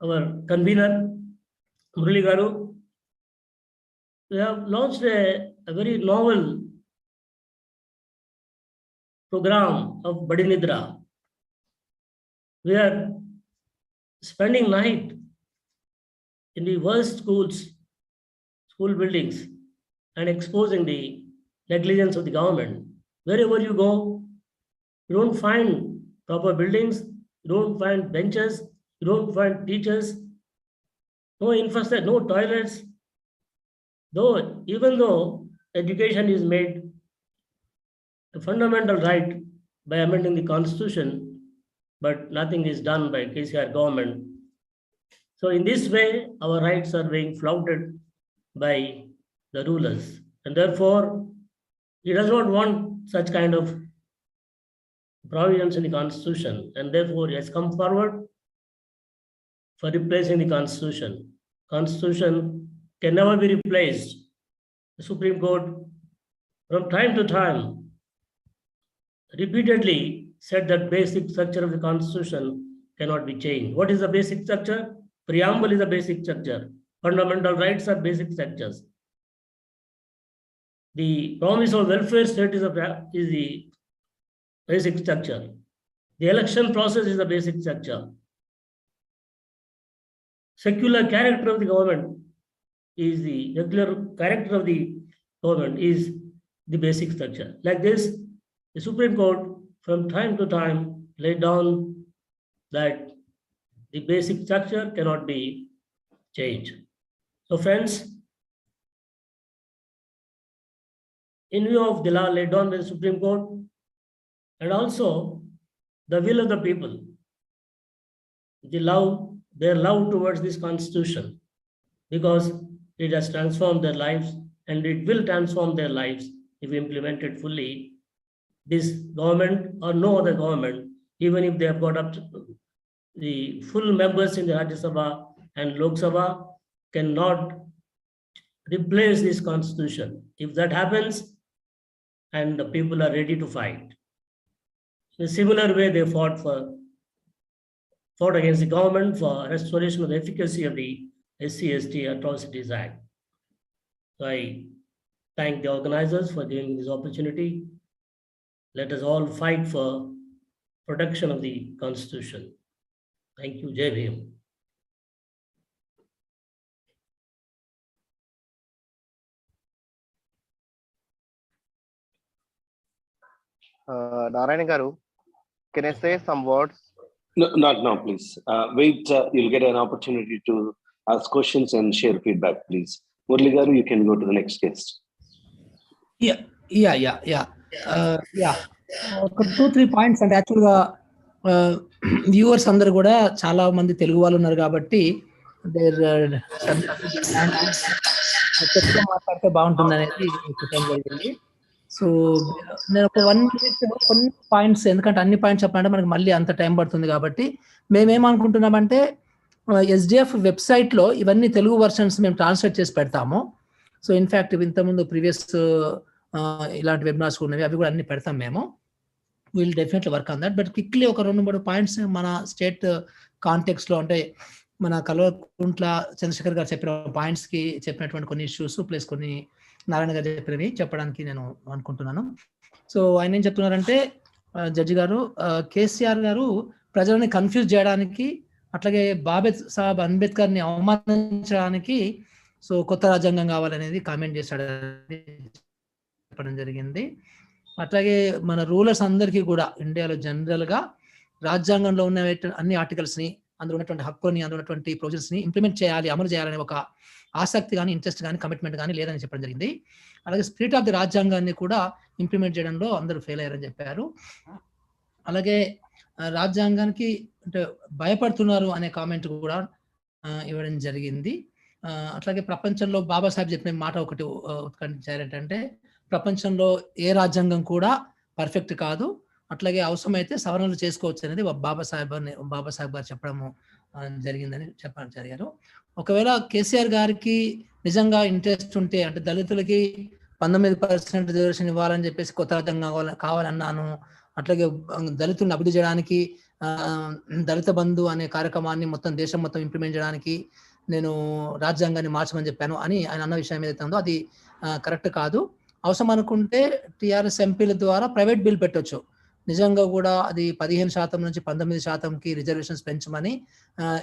our convener, Murali Garu, we have launched a very novel program of Badi Nidra. We are spending night in the worst school buildings and exposing the negligence of the government. Wherever you go, you don't find proper buildings, you don't find benches, you don't find teachers, no infrastructure, no toilets. Even though education is made a fundamental right by amending the constitution, but nothing is done by KCR government. So in this way, our rights are being flouted by the rulers. And therefore, he does not want such kind of provisions in the constitution. And therefore, he has come forward for replacing the constitution. Constitution can never be replaced. The Supreme Court, from time to time, repeatedly said that basic structure of the constitution cannot be changed. What is the basic structure? Preamble is the basic structure. Fundamental rights are basic structures. The promise of welfare state is the basic structure. The election process is the basic structure. Secular character of the government is the regular character of the government is the basic structure. Like this, the Supreme Court from time to time laid down that the basic structure cannot be changed. So friends, in view of the law laid down by the Supreme Court and also the will of the people, their love towards this constitution, because it has transformed their lives and it will transform their lives if implemented fully. This government or no other government, even if they have got up to the full members in the Rajya Sabha and Lok Sabha, cannot replace this constitution. If that happens, and the people are ready to fight. In a similar way, they fought against the government for restoration of the efficacy of the SC/ST Atrocities Act. So I thank the organizers for giving this opportunity. Let us all fight for protection of the Constitution. Thank you, Jai Bhim. Narayana Garu, can I say some words? No, not now, please. Wait, you'll get an opportunity to ask questions and share feedback, please. Murli Garu, you can go to the next guest. Yeah. ఒక 2-3 points అంటే యాక్చువల్గా viewers అందరు కూడా చాలా మంది తెలుగు వాళ్ళు ఉన్నారు కాబట్టి మాట్లాడితే బాగుంటుంది అనేది చెప్పడం జరిగింది. సో నేను ఒక 1 minute కొన్ని పాయింట్స్, ఎందుకంటే అన్ని పాయింట్స్ చెప్పాలంటే మనకి మళ్ళీ అంత టైం పడుతుంది కాబట్టి మేమేమనుకుంటున్నామంటే ఎస్డిఎఫ్ వెబ్సైట్లో ఇవన్నీ తెలుగు వర్షన్స్ మేము ట్రాన్స్లేట్ చేసి పెడతాము. సో ఇన్ఫ్యాక్ట్ ఇంతకుముందు ప్రీవియస్ ఇలాంటి వెబినార్స్ ఉన్నవి, అవి కూడా అన్ని పెడతాం మేము. Will definitely work on that. But quickly ఒక 2-3 పాయింట్స్ మన స్టేట్ కాంటెక్స్లో, అంటే మన కల్వకుంట్ల చంద్రశేఖర్ గారు చెప్పిన పాయింట్స్కి చెప్పినటువంటి కొన్ని ఇష్యూస్ ప్లస్ కొన్ని నారాయణ గారు చెప్పినవి చెప్పడానికి నేను అనుకుంటున్నాను. సో ఆయన ఏం చెప్తున్నారంటే, జడ్జి గారు, కేసీఆర్ గారు ప్రజలని కన్ఫ్యూజ్ చేయడానికి, అట్లాగే బాబా అంబేద్కర్ని అవమానించడానికి సో కొత్త రాజ్యాంగం కావాలనేది కామెంట్ చేశాడని చెప్పడం జరిగింది. అట్లాగే మన రూలర్స్ అందరికీ కూడా ఇండియాలో జనరల్గా రాజ్యాంగంలో ఉన్న అన్ని ఆర్టికల్స్ని, అందులో ఉన్నటువంటి హక్కుని, అందులో ఉన్నటువంటి ప్రొవిజన్స్ని ఇంప్లిమెంట్ చేయాలి, అమలు చేయాలనే ఒక ఆసక్తి కానీ, ఇంట్రెస్ట్ కానీ, కమిట్మెంట్ కానీ లేదని చెప్పడం జరిగింది. అలాగే స్పిరిట్ ఆఫ్ ది రాజ్యాంగాన్ని కూడా ఇంప్లిమెంట్ చేయడంలో అందరూ ఫెయిల్ అయ్యారని చెప్పారు. అలాగే రాజ్యాంగానికి అంటే భయపడుతున్నారు అనే కామెంట్ కూడా ఇవ్వడం జరిగింది. అట్లాగే ప్రపంచంలో బాబాసాహెబ్ చెప్పిన మాట ఒకటి ఉత్కంఠించారంటే, ప్రపంచంలో ఏ రాజ్యాంగం కూడా పర్ఫెక్ట్ కాదు, అట్లాగే అవసరమైతే సవరణలు చేసుకోవచ్చు అనేది బాబాసాహెబ్ గారు చెప్పడము జరిగిందని జరిగారు. ఒకవేళ కేసీఆర్ గారికి నిజంగా ఇంట్రెస్ట్ ఉంటే, అంటే దళితులకి 19% రిజర్వేషన్ ఇవ్వాలని చెప్పేసి కొత్త రాజ్యాంగం కావాలన్నాను, అట్లాగే దళితులను అభివృద్ధి చేయడానికి దళిత బంధు అనే కార్యక్రమాన్ని మొత్తం దేశం మొత్తం ఇంప్లిమెంట్ చేయడానికి నేను రాజ్యాంగాన్ని మార్చమని చెప్పాను అని ఆయన అన్న విషయం ఏదైతే ఉందో అది కరెక్ట్ కాదు. అవసరం అనుకుంటే టీఆర్ఎస్ ఎంపీల ద్వారా ప్రైవేట్ బిల్ పెట్టొచ్చు. నిజంగా కూడా అది 15% నుంచి 19%కి రిజర్వేషన్స్ పెంచమని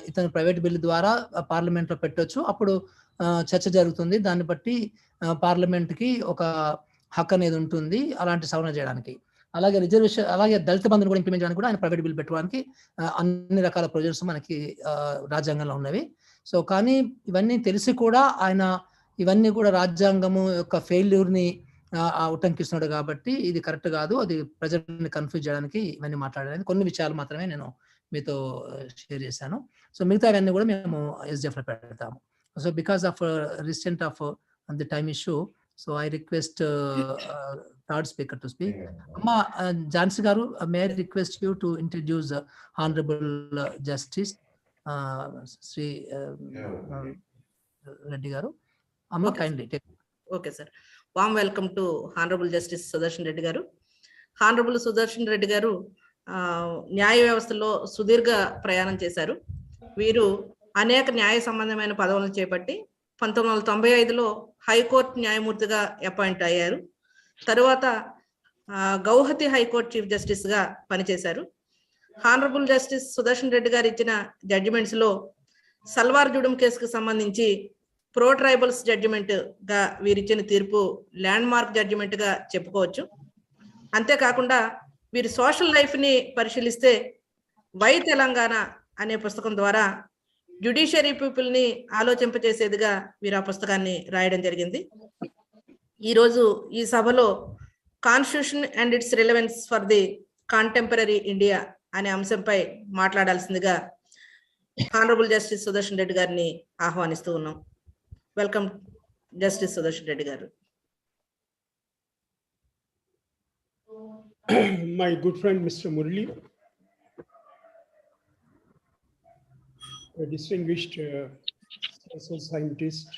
ఇతను ప్రైవేట్ బిల్ ద్వారా పార్లమెంట్లో పెట్టొచ్చు. అప్పుడు చర్చ జరుగుతుంది, దాన్ని బట్టి పార్లమెంట్కి ఒక హక్కు అనేది ఉంటుంది అలాంటి సవరణ చేయడానికి. అలాగే రిజర్వేషన్, అలాగే దళిత బంధుని కూడా ఇంప్లిమెంట్ చేయడానికి కూడా ఆయన ప్రైవేట్ బిల్ పెట్టడానికి అన్ని రకాల ప్రొవిజన్స్ మనకి రాజ్యాంగంలో ఉన్నవి. సో కానీ ఇవన్నీ తెలిసి కూడా ఆయన ఇవన్నీ కూడా రాజ్యాంగము యొక్క ఫెయిల్యూర్ని ఉటంకిస్తున్నాడు కాబట్టి ఇది కరెక్ట్ కాదు, అది ప్రజల్ని కన్ఫ్యూజ్ చేయడానికి ఇవన్నీ మాట్లాడడానికి కొన్ని విషయాలు మాత్రమే నేను మీతో షేర్ చేశాను. సో మిగతా అవన్నీ కూడా మేము ఎస్డిఎఫ్లో పెడతాము. So because of recent of the time issue, so I request third speaker to speak. అమ్మ ఝాన్సీ గారు, may I request you to introduce honourable justice Shri Reddy గారు. అమ్మ kindly take. Okay sir. Warm welcome to honourable justice Sudarshan Reddy గారు. Honourable Sudarshan Reddy గారు న్యాయ వ్యవస్థలో సుదీర్ఘ ప్రయాణం చేశారు. వీరు అనేక న్యాయ సంబంధమైన పదవులను చేపట్టి 1995లో హైకోర్టు న్యాయమూర్తిగా అపాయింట్ అయ్యారు. తరువాత గౌహతి హైకోర్టు చీఫ్ జస్టిస్ గా పనిచేశారు. హానరబుల్ జస్టిస్ సుదర్శన్ రెడ్డి గారు ఇచ్చిన జడ్జిమెంట్స్ లో సల్వార్ జుడుం కేసుకు సంబంధించి ప్రో ట్రైబల్స్ జడ్జిమెంట్ గా వీరిచ్చిన తీర్పు ల్యాండ్ మార్క్ జడ్జిమెంట్ గా చెప్పుకోవచ్చు. అంతేకాకుండా వీరి సోషల్ లైఫ్ ని పరిశీలిస్తే వై తెలంగాణ అనే పుస్తకం ద్వారా జ్యుడిషియరీ పీపుల్ ని ఆలోచింపచేసేదిగా వీరు ఆ పుస్తకాన్ని రాయడం జరిగింది. ఈరోజు ఈ సభలో constitution and its relevance for the contemporary India అనే అంశంపై మాట్లాడాల్సిందిగా హానరబుల్ జస్టిస్ సుదర్శన్ రెడ్డి గారిని ఆహ్వానిస్తూ ఉన్నాం. వెల్కమ్ జస్టిస్ సుదర్శన్ రెడ్డి గారు. My good friend Mr. Murli, a distinguished social scientist,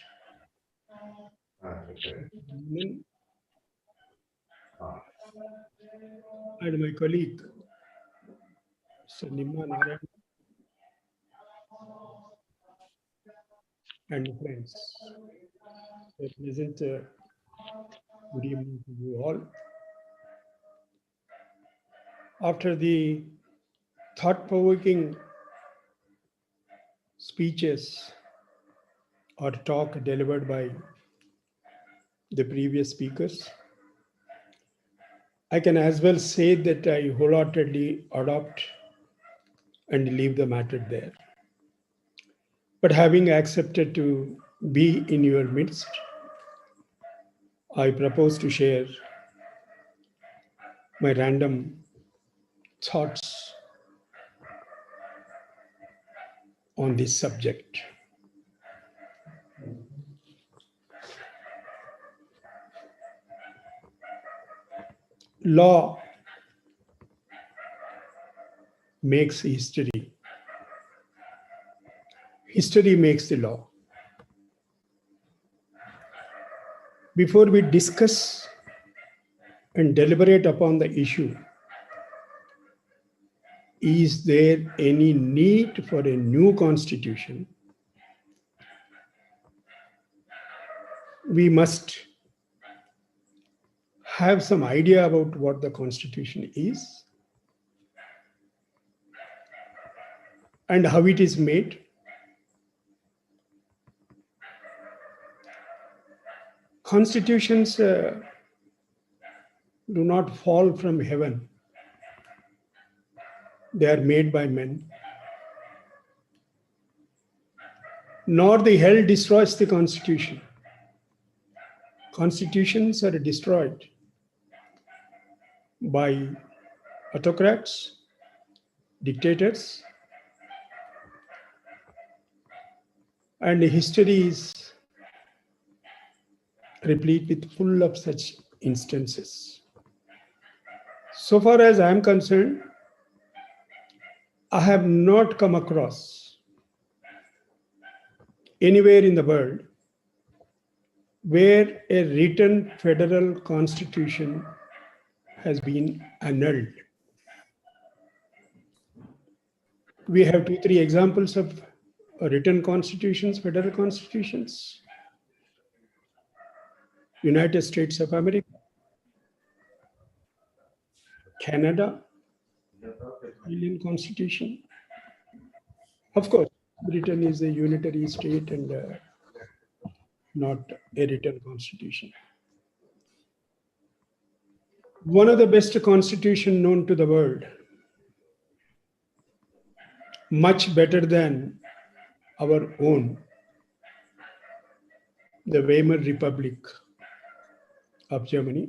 and my colleague Mr. Nimma Narayan, and friends, a pleasant good evening to you all. After the thought-provoking speeches or talk delivered by the previous speakers, I can as well say that I wholeheartedly adopt and leave the matter there. But having accepted to be in your midst, I propose to share my random thoughts on this subject. Law makes history. History makes the law. Before we discuss and deliberate upon the issue, is there any need for a new constitution? We must have some idea about what the constitution is and how it is made. Constitutions do not fall from heaven. They are made by men. Nor the hell destroys the constitution. Constitutions are destroyed by autocrats, dictators, and history is replete with full of such instances. So far as I am concerned, I have not come across anywhere in the world where a written federal constitution has been annulled. We have 2-3 examples of written constitutions, federal constitutions. United States of America, Canada, Indian Constitution. Of course, Britain is a unitary state and not a written constitution. One of the best constitution known to the world, much better than our own, the Weimar Republic of Germany.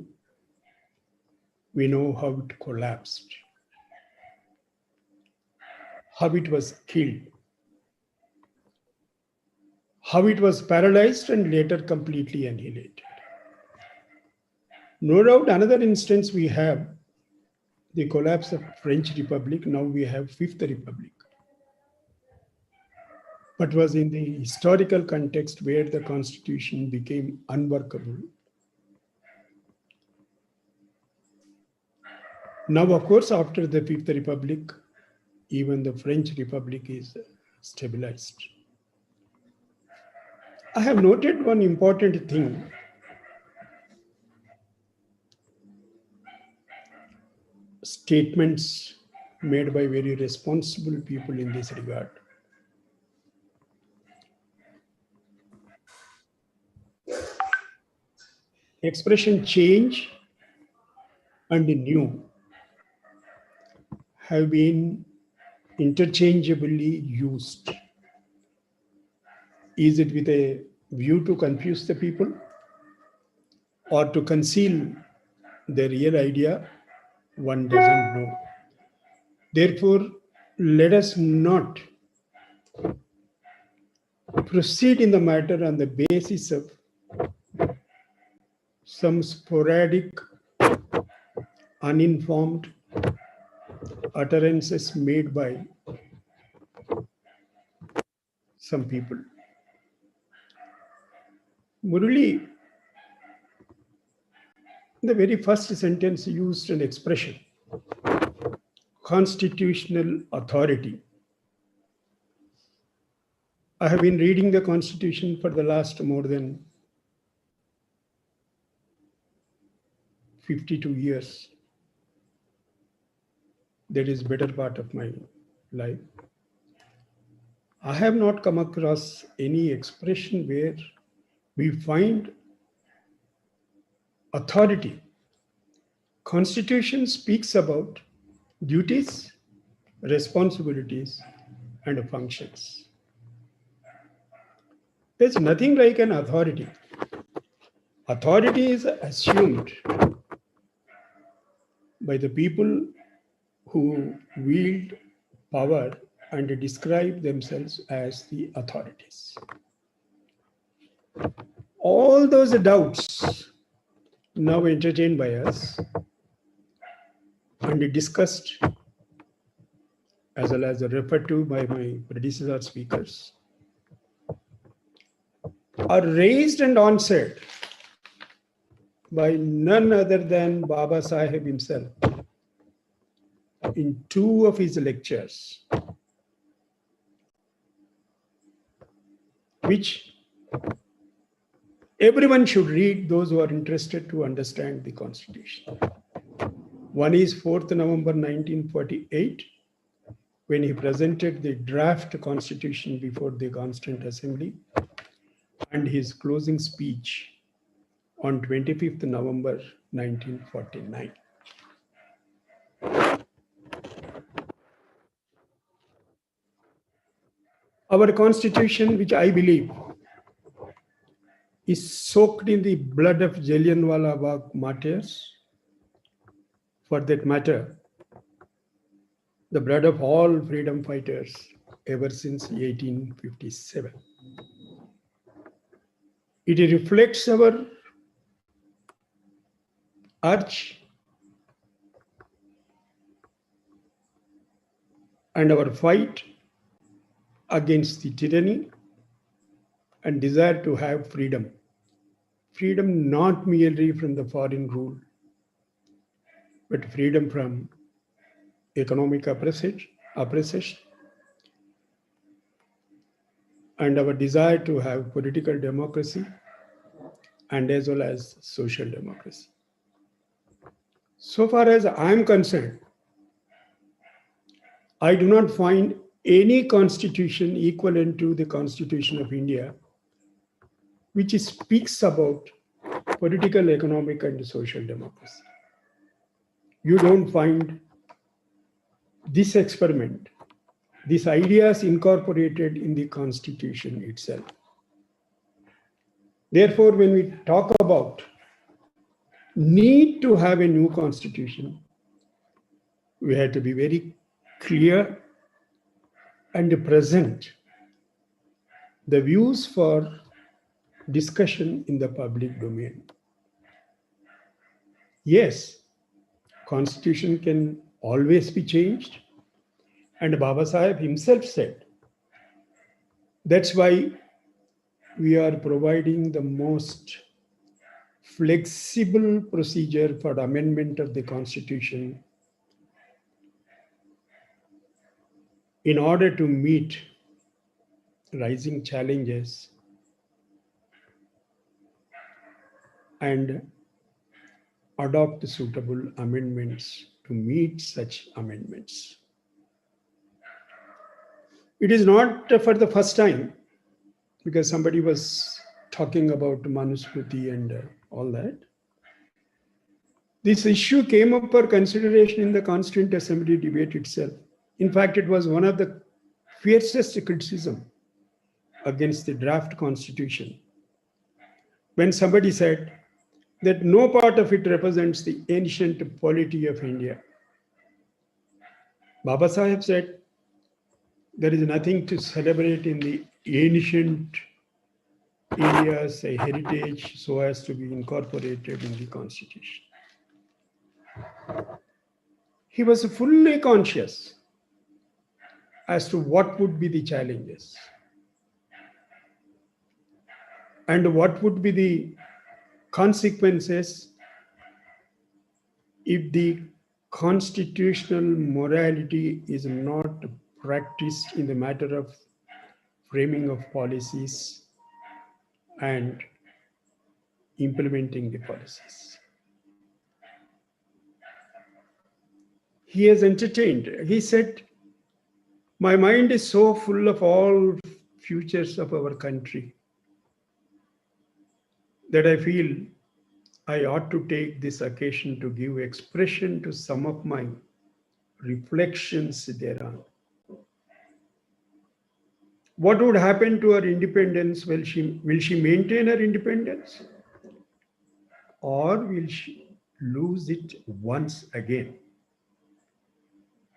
We know how it collapsed, how it was killed, how it was paralyzed and later completely annihilated. No doubt another instance we have the collapse of French Republic. Now we have Fifth Republic. But was in the historical context where the constitution became unworkable. Now, of course, after the Fifth Republic, even the French Republic is stabilized. I have noted one important thing. statements made by very responsible people in this regard. Expression change and new have been interchangeably used. Is it with a view to confuse the people or to conceal the real idea? One doesn't know. Therefore, let us not proceed in the matter on the basis of some sporadic, uninformed utterances made by some people. Murali, the very first sentence used an expression, constitutional authority. I have been reading the Constitution for the last more than 52 years. That is better part of my life. I have not come across any expression where we find authority. Constitution speaks about duties, responsibilities, and functions. There's nothing like an authority. Authority is assumed by the people who wield power and describe themselves as the authorities. All those doubts now entertained by us and discussed as well as referred to by my predecessor speakers are raised and answered by none other than Baba Sahib himself in two of his lectures, which everyone should read, those who are interested to understand the Constitution. One is 4th November 1948, when he presented the draft Constitution before the Constituent Assembly, and his closing speech on 25th November 1949. Our Constitution, which I believe is soaked in the blood of Jallianwala Bagh martyrs, for that matter, the blood of all freedom fighters ever since 1857. It reflects our urge and our fight against the tyranny and desire to have freedom. Freedom not merely from the foreign rule, but freedom from economic oppression, and our desire to have political democracy and as well as social democracy. So far as I am concerned, I do not find any constitution equivalent to the Constitution of India, which speaks about political, economic, and social democracy. You don't find this experiment, these ideas incorporated in the Constitution itself. Therefore, when we talk about need to have a new Constitution, we have to be very clear and present the views for discussion in the public domain. Yes, Constitution can always be changed, and Baba Sahib himself said, that's why we are providing the most flexible procedure for amendment of the Constitution in order to meet rising challenges and adopt suitable amendments to meet such amendments. It is not for the first time, because somebody was talking about Manusmriti and all that. This issue came up for consideration in the Constituent Assembly debate itself. In fact, it was one of the fiercest criticism against the draft constitution, when somebody said that no part of it represents the ancient polity of India. Baba Sahib said there is nothing to celebrate in the ancient India's heritage so as to be incorporated in the constitution. He was fully conscious as to what would be the challenges and what would be the consequences if the constitutional morality is not practiced in the matter of framing of policies and implementing the policies. He has entertained. He said, my mind is so full of all futures of our country that I feel I ought to take this occasion to give expression to some of my reflections thereon. What would happen to her independence? Will she maintain her independence? Or will she lose it once again?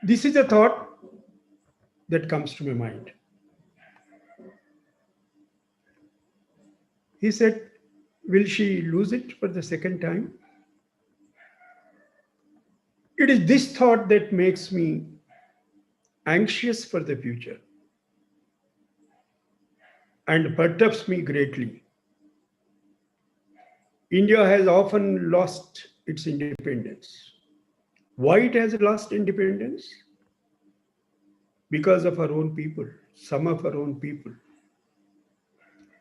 This is a thought that comes to my mind. He said, will she lose it for the second time? It is this thought that makes me anxious for the future and perturbs me greatly. India has often lost its independence. Why it has lost independence? Because of our own people, some of our own people.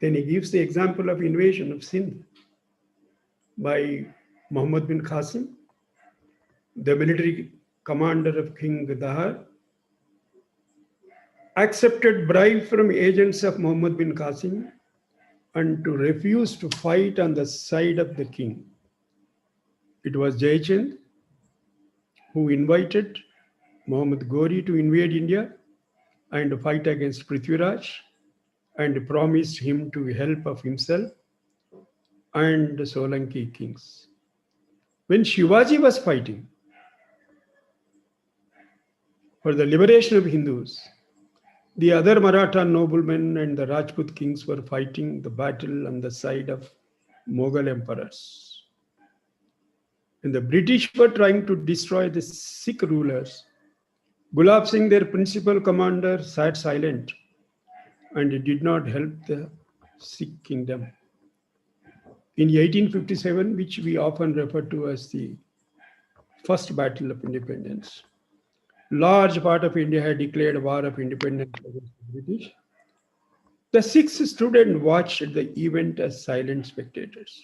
Then he gives the example of invasion of Sindh by Muhammad bin Qasim, the military commander of King Dahar, accepted bribe from agents of Muhammad bin Qasim and to refuse to fight on the side of the king. It was Jayachand who invited Muhammad Ghori to invade India and fight against Prithviraj and promised him to help of himself and the Solanki kings. When Shivaji was fighting for the liberation of Hindus, the other Maratha noblemen and the Rajput kings were fighting the battle on the side of Mughal emperors. When the British were trying to destroy the Sikh rulers, Gulab Singh, their principal commander, sat silent and did not help the Sikh kingdom. In 1857, which we often refer to as the first battle of independence, large part of India had declared war of independence against the British. The Sikhs stood and watched the event as silent spectators.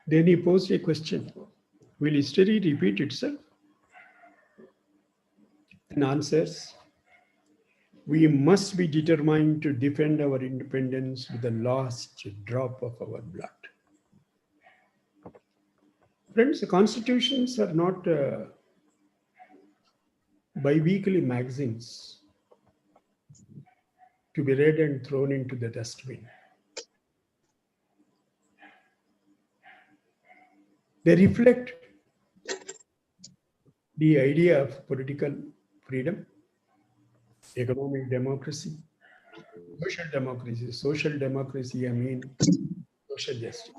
Then he posed a question: will history repeat itself? And answers: we must be determined to defend our independence with the last drop of our blood. Friends, the constitutions are not bi-weekly magazines to be read and thrown into the dustbin. They reflect the idea of political freedom, economic democracy, social democracy. Social democracy, I mean social justice.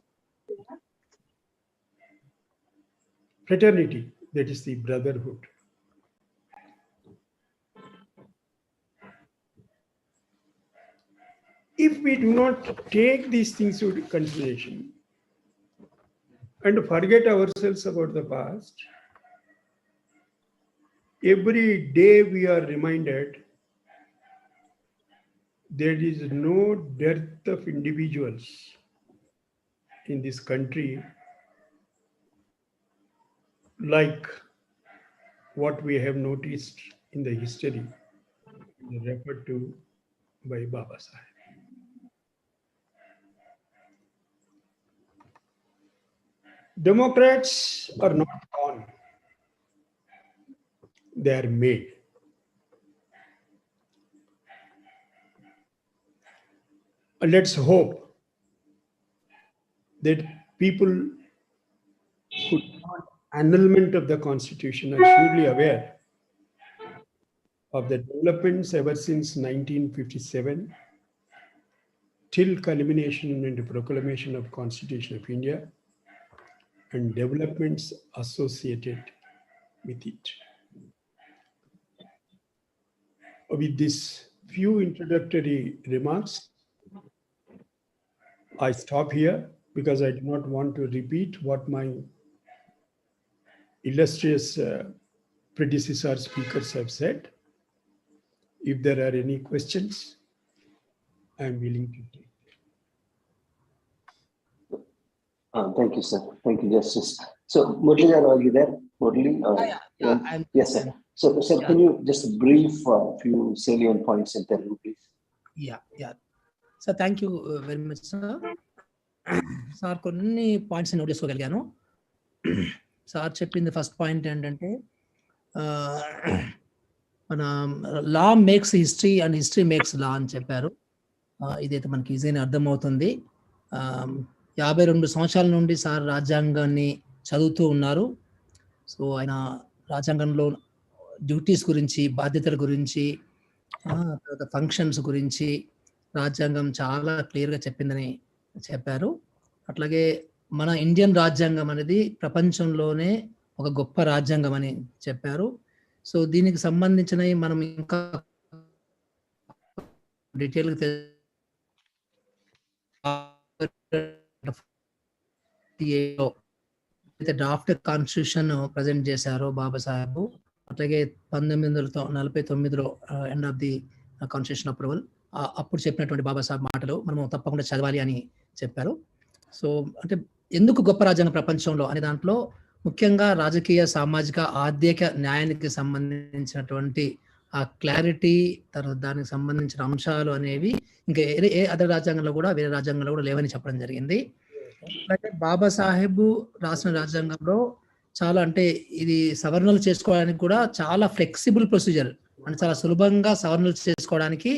Fraternity, that is the brotherhood. If we do not take these things into consideration and forget ourselves about the past, every day we are reminded there is no dearth of individuals in this country like what we have noticed in the history referred to by Baba Saheb. Democrats are not born, they are made. And let's hope that people who want annulment of the Constitution are surely aware of the developments ever since 1957 till culmination and proclamation of Constitution of India and developments associated with it. With these few introductory remarks, I stop here because I do not want to repeat what my illustrious predecessor speakers have said. If there are any questions, I am willing to take. Thank you, sir. Thank you, Justice. So, Murli, are you there? Murli? Yes, sir. So, sir, can you just brief a few salient points in Telugu, please? Yeah. So, thank you very much, sir. Sir కొన్ని points note చేసుకోగలిగాను. Sir చెప్పింది first point ఏంటంటే మన law makes history and history makes law అని చెప్పారు. ఇదైతే మనకి ఈజీగా అర్థమవుతుంది. 52 సంవత్సరాల నుండి సార్ రాజ్యాంగాన్ని చదువుతూ ఉన్నారు. సో ఆయన రాజ్యాంగంలో డ్యూటీస్ గురించి, బాధ్యతల గురించి, తర్వాత ఫంక్షన్స్ గురించి రాజ్యాంగం చాలా క్లియర్గా చెప్పిందని చెప్పారు. అట్లాగే మన ఇండియన్ రాజ్యాంగం అనేది ప్రపంచంలోనే ఒక గొప్ప రాజ్యాంగం అని చెప్పారు. సో దీనికి సంబంధించినవి మనం ఇంకా డీటెయిల్గా డ్రాఫ్ట్ కాన్స్టిట్యూషన్ ప్రజెంట్ చేశారో బాబాసాహెబ్, అట్లాగే 1949లో end of the constitution approval, అప్పుడు చెప్పినటువంటి బాబాసాహెబ్ మాటలు మనము తప్పకుండా చదవాలి అని చెప్పారు. సో అంటే ఎందుకు గొప్ప రాజ్యాంగం ప్రపంచంలో అనే దాంట్లో ముఖ్యంగా రాజకీయ, సామాజిక, ఆర్థిక న్యాయానికి సంబంధించినటువంటి ఆ క్లారిటీ, తర్వాత దానికి సంబంధించిన అంశాలు అనేవి ఇంకా ఏ అదర్ రాజ్యాంగంలో కూడా, వేరే రాజ్యాంగంలో కూడా లేవని చెప్పడం జరిగింది. అలాగే బాబాసాహెబ్ రాసిన రాజ్యాంగంలో చాలా, అంటే ఇది సవరణలు చేసుకోవడానికి కూడా చాలా ఫ్లెక్సిబుల్ ప్రొసీజర్, అంటే చాలా సులభంగా సవరణలు చేసుకోవడానికి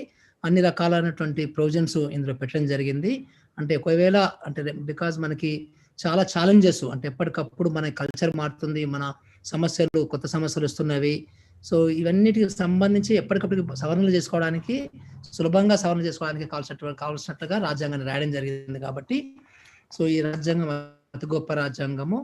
అన్ని రకాలైనటువంటి ప్రొవిజన్స్ ఇందులో పెట్టడం జరిగింది. అంటే ఒకవేళ అంటే బికాజ్ మనకి చాలా ఛాలెంజెస్, అంటే ఎప్పటికప్పుడు మన కల్చర్ మారుతుంది, మన సమస్యలు, కొత్త సమస్యలు వస్తున్నవి. సో ఇవన్నిటికి సంబంధించి ఎప్పటికప్పుడు సవరణలు చేసుకోవడానికి, సులభంగా సవరణ చేసుకోవడానికి కావాల్సినట్లుగా రాజ్యాంగాన్ని రాయడం జరిగింది. కాబట్టి సో ఈ రాజ్యాంగం అతి గొప్ప రాజ్యాంగము.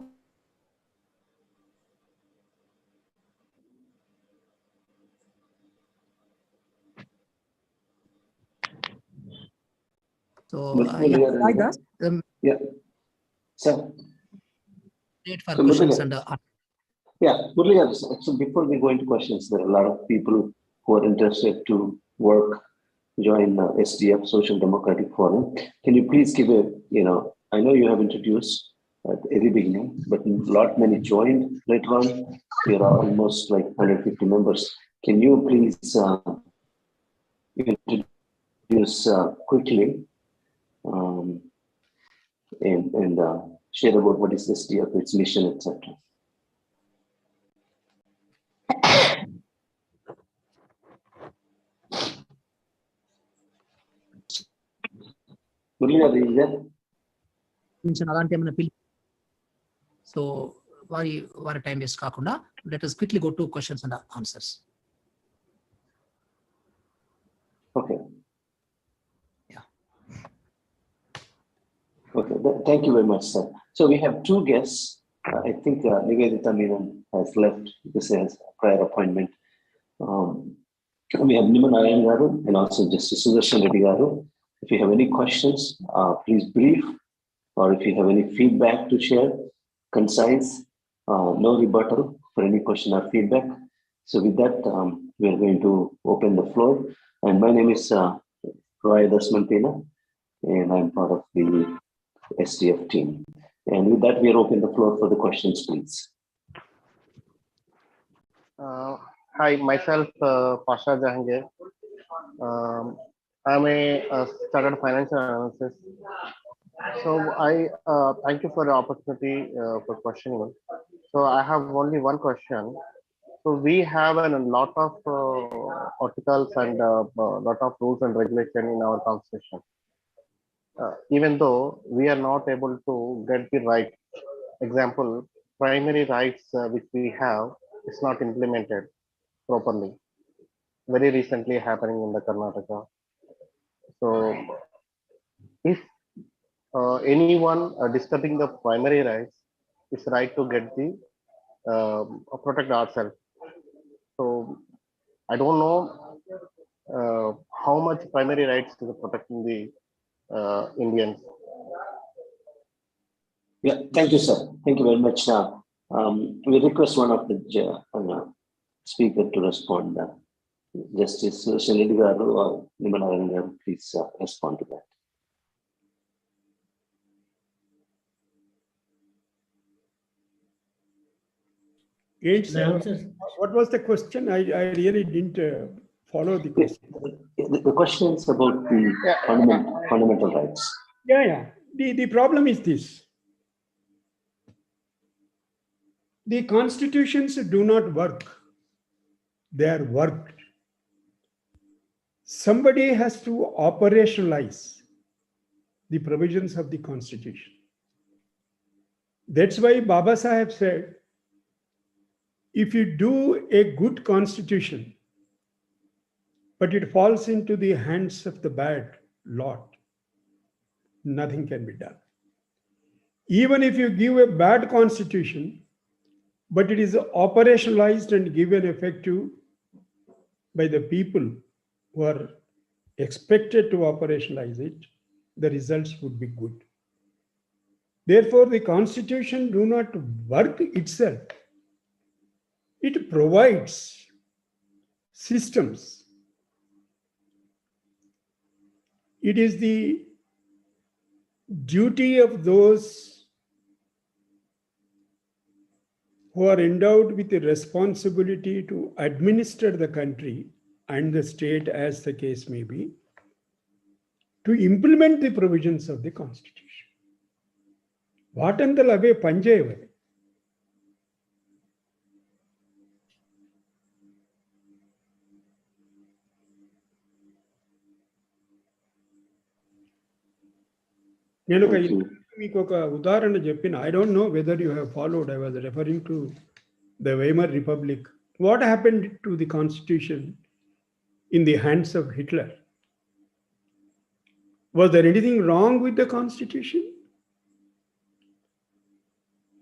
So like that, yeah, sir. Wait for questions and yeah, Murli, so before we go into questions, there are a lot of people who are interested to work, join SDF, Social Democratic Forum. Can you please give a, I know you have introduced at the very beginning, but a lot many joined later on. There are almost like 150 members. Can you please introduce quickly and share about what is SDF, its mission, etc. అలాంటి ఏమైనా so వారి time waste కాకుండా let us quickly go to questions and answers. Okay. Okay, thank you very much, sir. So we have two guests. I think Nivedita Menon has left because he has a prior appointment. We have Niman Narayan Garu and also Justice Sudarshan Reddy Garu. If you have any questions, please brief, or if you have any feedback to share, concise, no rebuttal for any question or feedback. So with that, we are going to open the floor. And my name is Rti Act, and I'm part of the SDF team. And with that, we are open the floor for the questions, please. Hi, myself, Pasha Jahangir. I'm a started financial analysis. So I thank you for the opportunity for questioning. So I have only one question. So we have a lot of articles and a lot of rules and regulation in our constitution. Even though we are not able to get the right example, primary rights which we have is not implemented properly. Very recently happening in the Karnataka. So if anyone disturbing the primary rights, is right to get the protect ourselves. So I don't know how much primary rights is protecting the Indians. Yeah, thank you, sir. Thank you very much. We request one of the speaker to respond. Justice Shalini Garu or Nimanaran Garu, please respond to that. What was the question? I really didn't follow the question. The question is about the fundamental rights. Yeah. The problem is this. The constitutions do not work. They are worked. Somebody has to operationalize the provisions of the constitution. That's why Baba Saheb said, if you do a good constitution, but it falls into the hands of the bad lot, nothing can be done. Even if you give a bad constitution, but it is operationalized and given effective by the people who are expected to operationalize it, the results would be good. Therefore, the constitution do not work itself. It provides systems. It is the duty of those who are endowed with the responsibility to administer the country and the state, as the case may be, to implement the provisions of the constitution. వాటంతలవే పనిచేయవే. నేను మీకు ఒక ఉదాహరణ చెప్పిన. I don't know whether you have followed. I was referring to the Weimar Republic. What happened to the constitution in the hands of Hitler? Was there anything wrong with the constitution?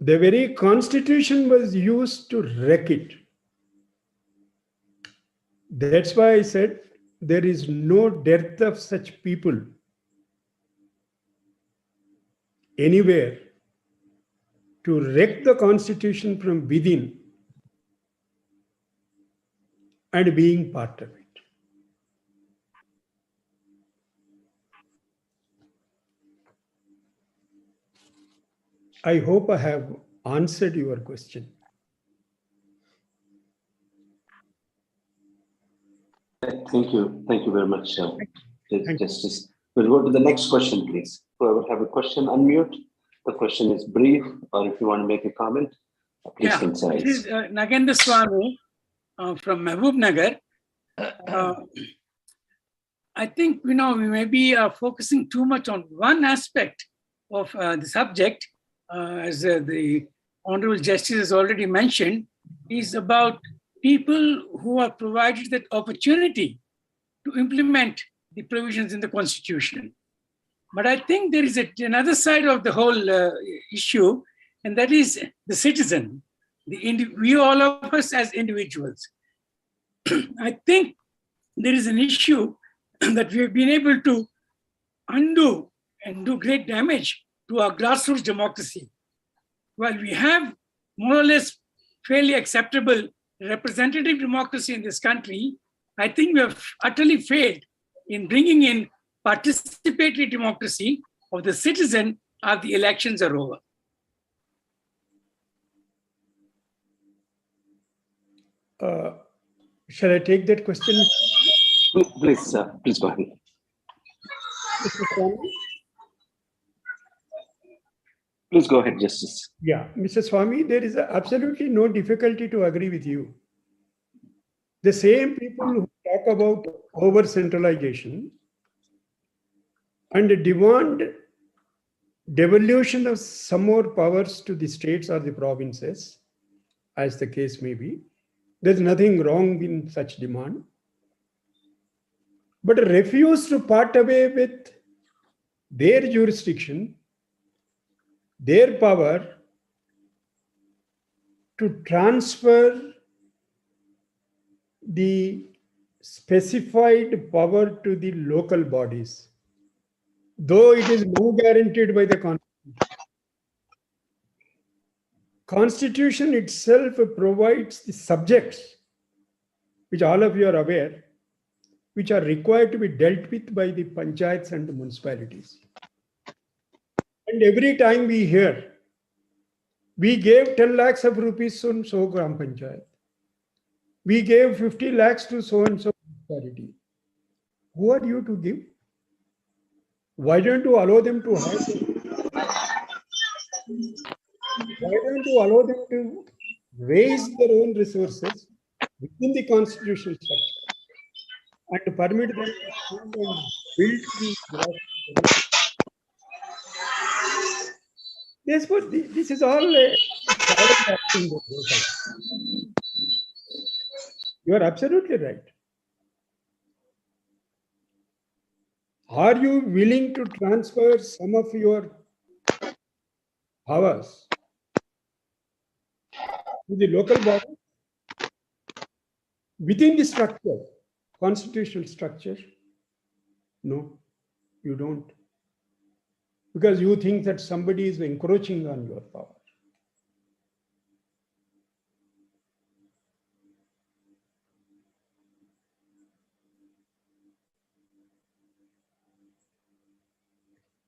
The very constitution was used to wreck it. That's why I said there is no dearth of such people anywhere to wreck the constitution from within and being part of it. I hope I have answered your question. Thank you. Thank you very much, Justice. We'll go to the next question, please. Whoever have a question, unmute. The question is brief, or if you want to make a comment, please concise. This is Nagendra Swami from Mehboob Nagar. I think, we may be focusing too much on one aspect of the subject, as the Honorable Justice has already mentioned, is about people who are provided that opportunity to implement the provisions in the Constitution. But I think there is another side of the whole issue, and that is the citizen, we all of us as individuals. I think there is an issue that we have been able to undo and do great damage to our grassroots democracy. While we have more or less fairly acceptable representative democracy in this country, I think we have utterly failed in bringing in participatory democracy of the citizen after the elections are over. Shall I take that question? Please, please go ahead. Mr. Swami? Please go ahead, Justice. Yeah, Mr. Swami, there is absolutely no difficulty to agree with you. The same people who talk about over-centralization and demand devolution of some more powers to the states or the provinces, as the case may be, there's nothing wrong in such demand, but refuse to part away with their jurisdiction, their power to transfer the specified power to the local bodies, though it is no guaranteed by the Constitution. Constitution itself provides the subjects, which all of you are aware, which are required to be dealt with by the panchayats and the municipalities. And every time we hear, we gave 10 lakhs of rupees on so gram panchayat, we gave 50 lakhs to so and so municipality. Who are you to give? Why don't you allow them to have why don't you allow them to raise their own resources within the constitutional structure and to permit them to build the this is all you are absolutely right. Are you willing to transfer some of your powers to the local body within the structure, constitutional structure? No, you don't. Because you think that somebody is encroaching on your power.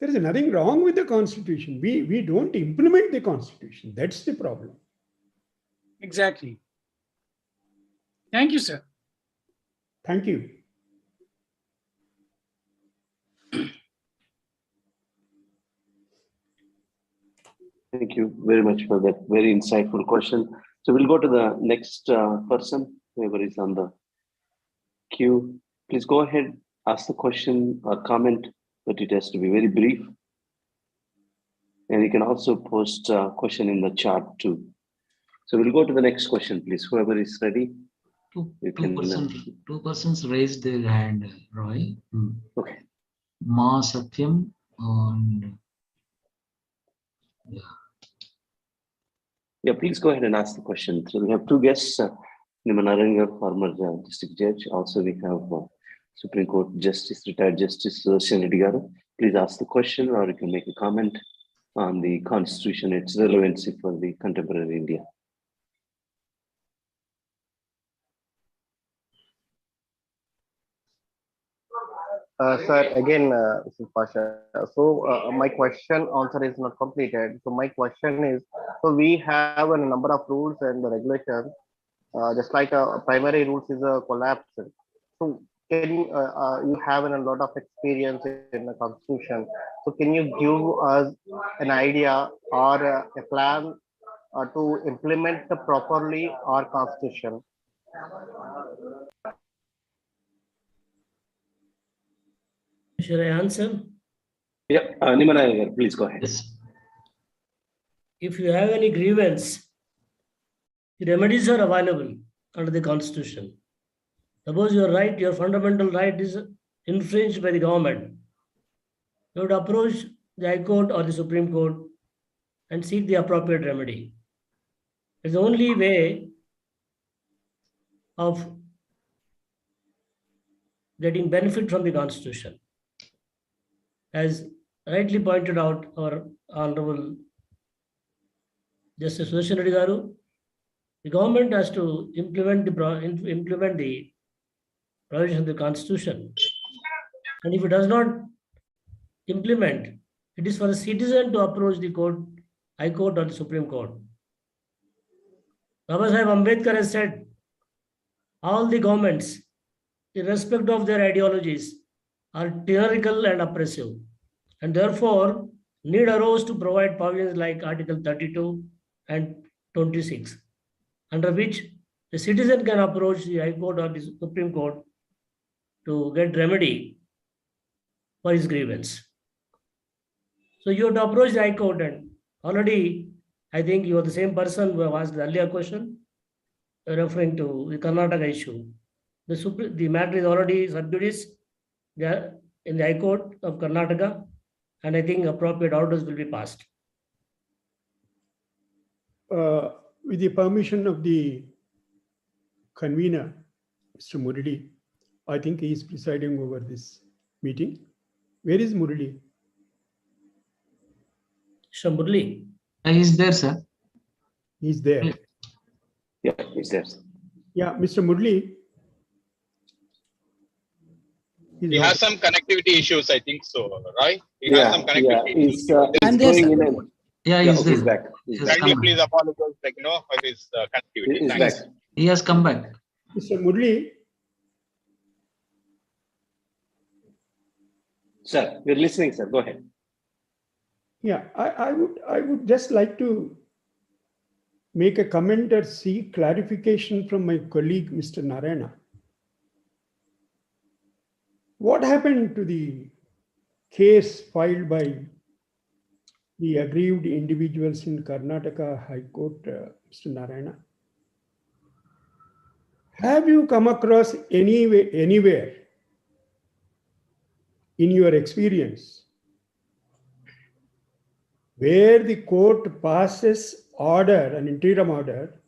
There is nothing wrong with the Constitution. We don't implement the Constitution. That's the problem. Exactly. Thank you, sir. Thank you. Thank you very much for that very insightful question. So we'll go to the next person, whoever is on the queue. Please go ahead, ask the question or comment, but it has to be very brief. And you can also post a question in the chat too. So we'll go to the next question, please. Whoever is ready. Two persons raised their hand, Roy. Okay. Ma Satyam and Yeah, please go ahead and ask the question. So we have two guests, Nimanaranga, former district judge. Also, we have Supreme Court Justice, retired Justice Rti Act. Please ask the question, or you can make a comment on the Constitution, its relevancy for the contemporary India. Sir, again, this is Pasha. So my question answer is not completed. So my question is, so we have a number of rules and regulations, just like primary rules is a collapse. So can you have a lot of experience in the Constitution? So can you give us an idea or a plan to implement properly our Constitution? Should I answer? Yeah, Nimanaranga, please go ahead. yes. If you have any grievance, the remedies are available under the Constitution. Suppose your right, your fundamental right is infringed by the government. You would approach the High Court or the Supreme Court and seek the appropriate remedy. It's the only way of getting benefit from the Constitution. As rightly pointed out our Honorable Justice Rti Act, the government has to implement the provisions of the Constitution. And if it does not implement, it is for the citizen to approach the court, High Court or the Supreme Court. Baba Sahib Ambedkar has said, all the governments, irrespective of their ideologies, are tyrannical and oppressive, and therefore need arose to provide provisions like Article 32 and 26, under which the citizen can approach the High Court or the Supreme Court to get remedy for his grievance. So you have to approach the High Court, and already I think you are the same person who have asked the earlier question referring to the Karnataka issue. The matter is already sub judice in the High Court of Karnataka, and I think appropriate orders will be passed. With the permission of the convener, Mr. Murali, I think he is presiding over this meeting. Where is Murali? Mr. Murali? He's there, sir. He's there. Yeah, he's there. Yeah, Mr. Murali. He has some connectivity issues, I think so, right? He has some connectivity issues. And going in and he's back. Kindly please apologize, for his connectivity. He's Thanks. back. He has come back. Mr. Murali. Sir, we're listening, sir. Go ahead. Yeah, I would just like to make a comment or seek clarification from my colleague, Mr. Narayana. What happened to the case filed by the aggrieved individuals in Karnataka High Court, Mr. Narayana? Have you come across anywhere in your experience where the court passes order, an interim order,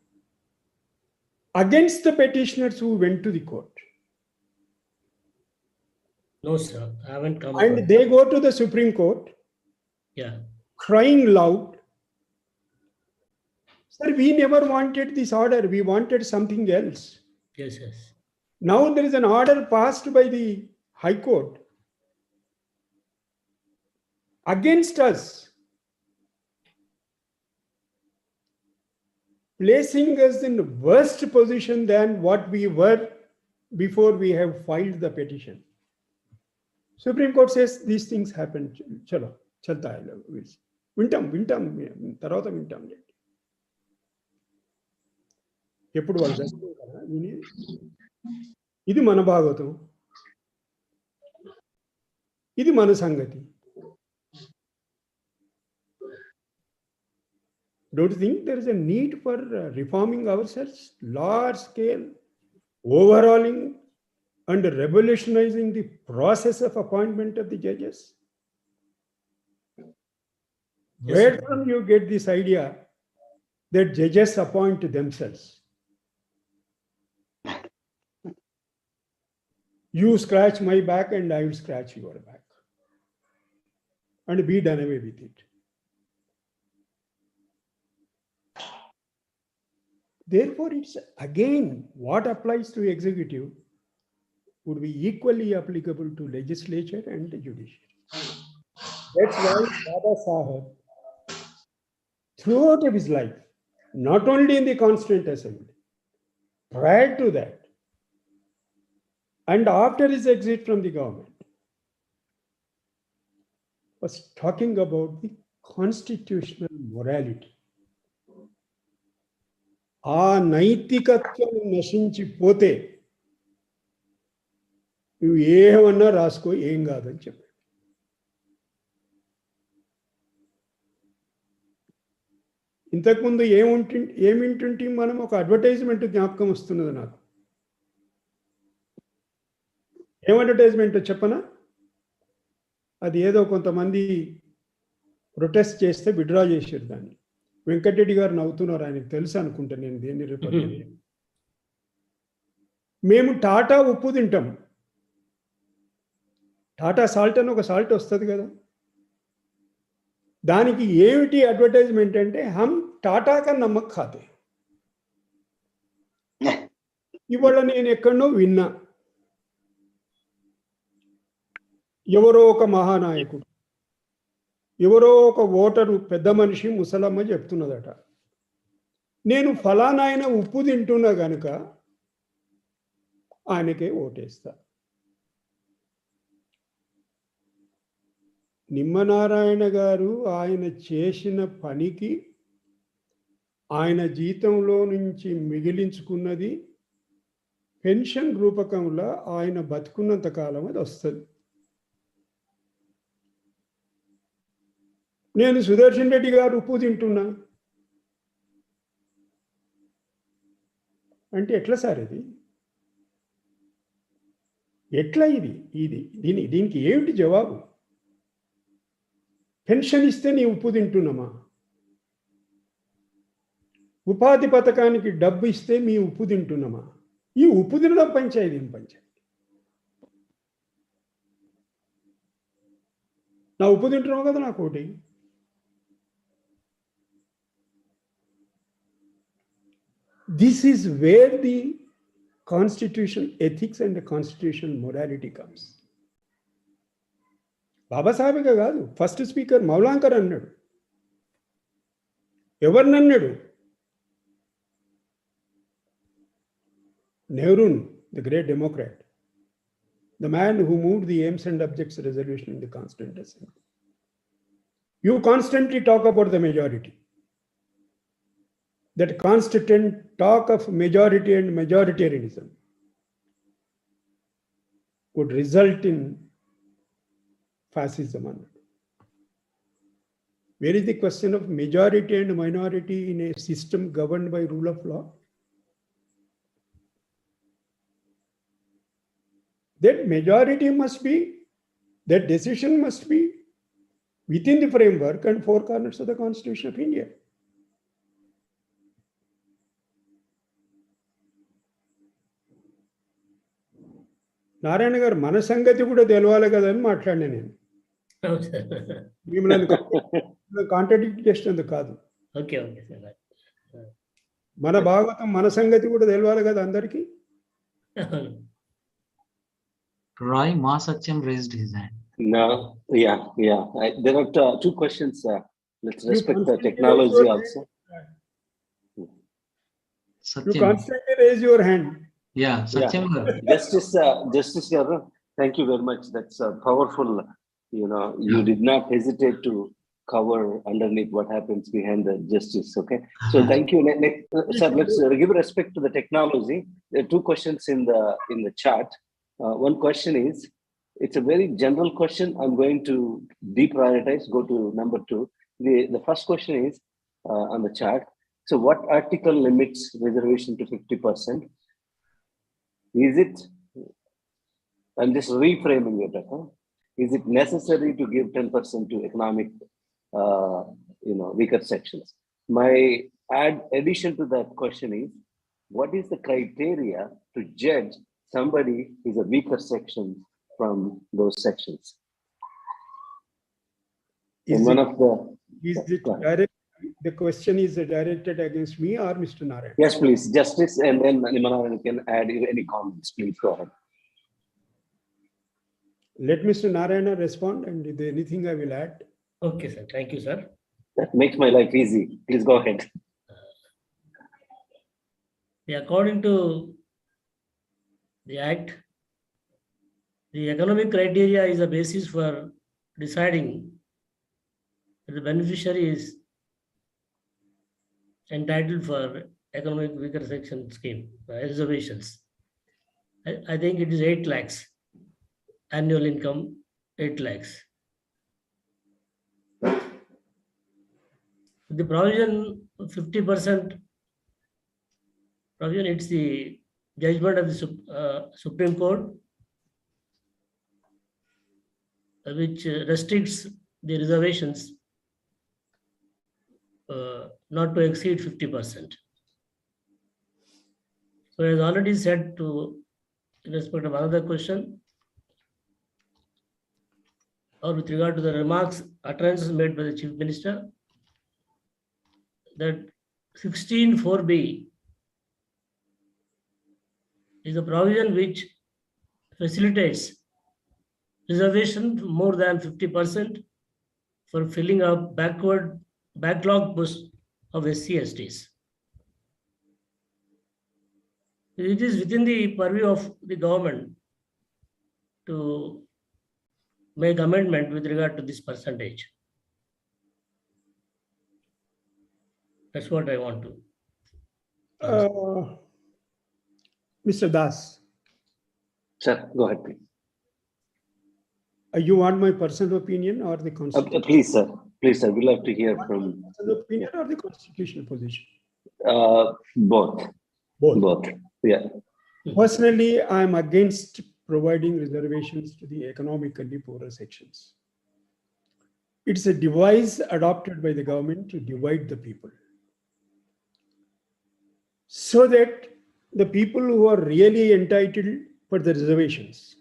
against the petitioners who went to the court? No, sir, I haven't come. And they go to the Supreme Court, crying loud. Sir, we never wanted this order. We wanted something else. Yes. Now there is an order passed by the High Court against us, placing us in the worst position than what we were before we have filed the petition. Supreme Court says these things happen. Chalo, chalta hai, vintam, tarvata vintam. ఎప్పుడు వాళ్ళు కదా వినేది ఇది మన భాగవతం, ఇది మన సంగతి. Don't you think there is a need for reforming ourselves, large scale, overhauling and revolutionizing the process of appointment of the judges? Where from you get this idea that judges appoint themselves? You scratch my back and I will scratch your back and be done away with it. Therefore, it's again what applies to executive would be equally applicable to legislature and the judiciary. That's why Baba Sahib, throughout his life, not only in the Constituent Assembly, prior to that, and after his exit from the government, was talking about the constitutional morality. ఆ నైతికత్వం నశించిపోతే నువ్వు ఏమన్నా రాసుకో, ఏం కాదని చెప్పాడు. ఇంతకుముందు ఏమింటుంటే మనం ఒక అడ్వర్టైజ్మెంట్ జ్ఞాపకం వస్తున్నది నాకు. ఏం అడ్వర్టైజ్మెంట్ చెప్పనా? అది ఏదో కొంతమంది ప్రొటెస్ట్ చేస్తే విత్డ్రా చేశారు దాన్ని. వెంకటరెడ్డి గారు నవ్వుతున్నారు, ఆయనకు తెలుసు అనుకుంటా నేను దేన్ని రిపోర్ట్. మేము టాటా ఉప్పు తింటాం, టాటా సాల్ట్ అని ఒక సాల్ట్ వస్తుంది కదా, దానికి ఏమిటి అడ్వర్టైజ్మెంట్ అంటే హమ్ టాటా కా నమ్మక్ ఖాతే. ఇవాళ నేను ఎక్కడనో విన్నా, ఎవరో ఒక మహానాయకుడు, ఎవరో ఒక ఓటరు పెద్ద మనిషి ముసలమ్మ చెప్తున్నదట, నేను ఫలానా ఆయన ఉప్పు తింటున్నా కనుక ఆయనకే ఓటేస్తా. నిమ్మనారాయణ గారు ఆయన చేసిన పనికి ఆయన జీతంలో నుంచి మిగిలించుకున్నది పెన్షన్ రూపకంలో ఆయన బతుకున్నంత కాలం అది వస్తుంది. నేను సుదర్శన్ రెడ్డి గారు ఉప్పు తింటున్నా అంటే ఎట్లా సార్ ఇది? ఎట్లా దీనికి ఏమిటి జవాబు? పెన్షన్ ఇస్తే నీ ఉప్పు తింటున్నామా? ఉపాధి పథకానికి డబ్బు ఇస్తే మీ ఉప్పు తింటున్నామా? ఈ ఉప్పు తినడం పంచాయతీ పంచాయతీ. నా ఉప్పు తింటున్నావు కదా నాకు ఒకటి. This is where the constitutional ethics and the constitutional morality comes. బాబాసాహెబ్గా కాదు, ఫస్ట్ స్పీకర్ మౌలాంకర్ అన్నాడు. ఎవరినన్నాడు? నెహ్రూన్, the great democrat, the man who moved the aims and objects resolution in the Constituent Assembly. You constantly talk about the majority. That constant talk of majority and majoritarianism would result in fascism. Where is the question of majority and minority in a system governed by rule of law? That majority must be, that decision must be within the framework and four corners of the Constitution of India. Narayana గారు మన సంగతి కూడా తెలవాలి కదా అని మాట్లాడినా నేను. మిమ్మల్ని కాంట్రాడిక్ట్ చేసినందుకు కాదు. మన భాగవతం మన సంగతి కూడా తెలవాలి కదా అందరికి. Roy Masatyam raised his hand. No, yeah. There are two questions. Let's respect the technology also. You constantly raise your hand. Yeah, Satyam. Justice Garu, thank you very much. That's powerful. You did not hesitate to cover underneath what happens behind the justice. Okay, so thank you. Sir, let's give respect to the technology. There are two questions in the chat. One question is, it's a very general question. I'm going to deprioritize. Go to number 2. The first question is on the chat. So, what article limits reservation to 50%? Is it, I'm just reframing it, is it necessary to give 10% to economic, weaker sections? My addition to that question is, what is the criteria to judge somebody is a weaker section from those sections? The question is directed against me or Mr. Narayan? Yes, please. Justice, and then Narayan can add any comments. Please go ahead. Let Mr. Narayana respond, and if there anything I will add. Okay, sir. Thank you, sir. That makes my life easy. Please go ahead. According to the Act, the economic criteria is the basis for deciding that the beneficiary is entitled for economic weaker section scheme reservations. I think it is 8 lakhs annual income, 8 lakhs. The provision 50% provision, it's the judgment of the Supreme Court which restricts the reservations not to exceed 50%. So as already said, to in respect of another question, or with regard to the remarks, utterances made by the Chief Minister, that 16(4)(b) is a provision which facilitates reservation more than 50% for filling up backlog posts of SC/STs. It is within the purview of the government to make amendment with regard to this percentage. That's what I want to. Mr. Das. Sir, go ahead, please. You want my personal opinion or the constitution? Please, sir. Please, sir. We'd like to hear from. Personal opinion or the constitutional position? Both. Both. Yeah. Personally, I'm against providing reservations to the economically poorer sections. It's a device adopted by the government to divide the people, so that the people who are really entitled for the reservations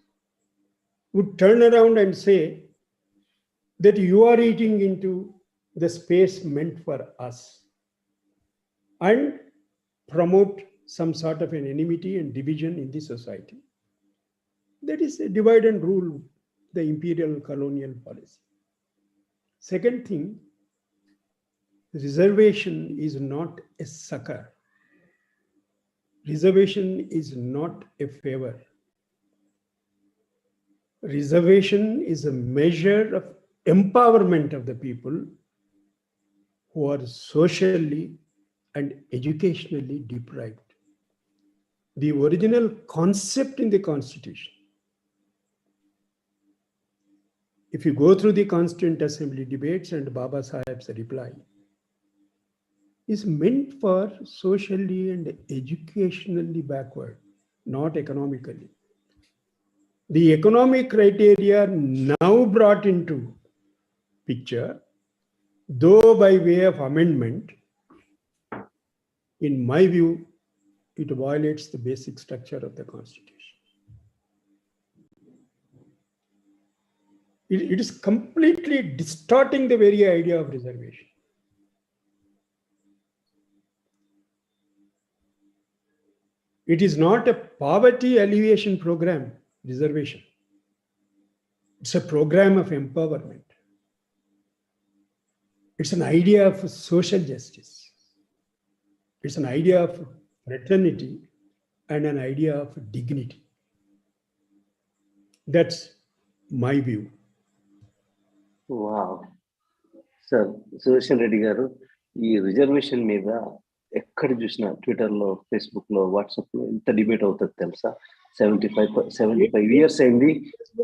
would turn around and say that you are eating into the space meant for us, and promote some sort of an enmity and division in the society. That is a divide and rule, the imperial colonial policy. Second thing, reservation is not a succor. Reservation is not a favor. Reservation is a measure of empowerment of the people who are socially and educationally deprived. The original concept in the Constitution, if you go through the Constituent Assembly debates and Baba Saheb's reply, is meant for socially and educationally backward, not economically. The economic criteria now brought into picture, though by way of amendment, in my view, it violates the basic structure of the Constitution. It is completely distorting the very idea of reservation. It is not a poverty alleviation program, reservation. It's a program of empowerment. It's an idea of social justice. It's an idea of fraternity and an idea of dignity. That's my view. Wow. Sir, Sudarshan Reddy garu, ee reservation meeda ekkada chusina Twitter lo, Facebook lo, WhatsApp lo inta debate avutadi telusa. 75 years అయింది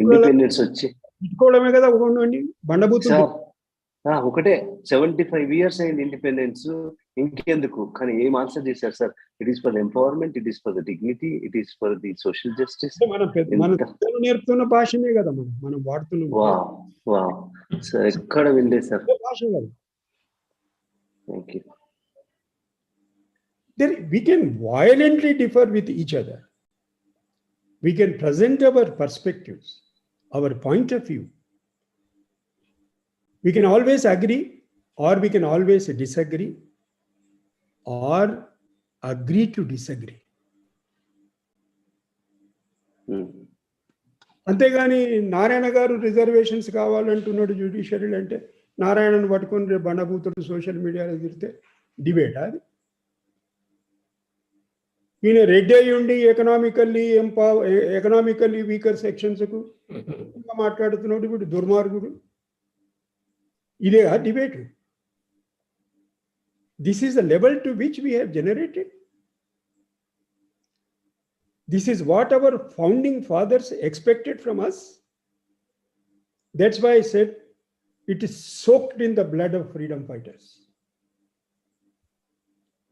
independence వచ్చి. ఇట్టుకోవడమే కదా బండబూతులు. ఒకటే 75 years అయింది independence, ఇంకెందుకు? కానీ ఏం answer చేశారు sir? It is for the empowerment, it is for the dignity, it is for the social justice. మనం నేర్పుతున్న భాషనే కదా మనం వాడుతున్నాం. వావ్ సార్, ఎక్కడ వినలేదు సార్. భాష కదా. Thank you. We can violently differ with each other. We can present our perspectives, our point of view. We can always agree, or we can always disagree, or agree to disagree. అంతేగాని నారాయణ గారు reservations కావాలంటున్నాడు జ్యుడిషియరీలు అంటే, నారాయణను పట్టుకొని రేపు బండబూతుడు social మీడియాలో తిరిగితే debate అది. ఈయన రెడ్డి అయి ఉండి ఎకనామికల్లీ వీకర్ సెక్షన్స్కు మాట్లాడుతున్నాడు, ఇప్పుడు దుర్మార్గుడు. ఇదే debate. This is the level to which we have generated. This is what our founding fathers expected from us. That's why I said it is soaked in the blood of freedom fighters.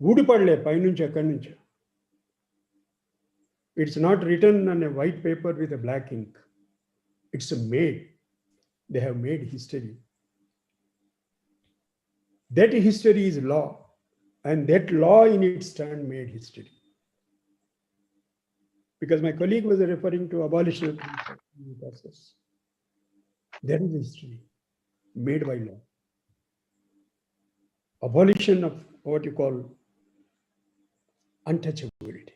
ఊడిపడలే పైనుంచి ఎక్కడి నుంచి. It's not written on a white paper with a black ink. It's made. They have made history. That history is law, and that law in its turn made history. Because my colleague was referring to abolition of the process. That is history made by law. Abolition of what you call untouchability,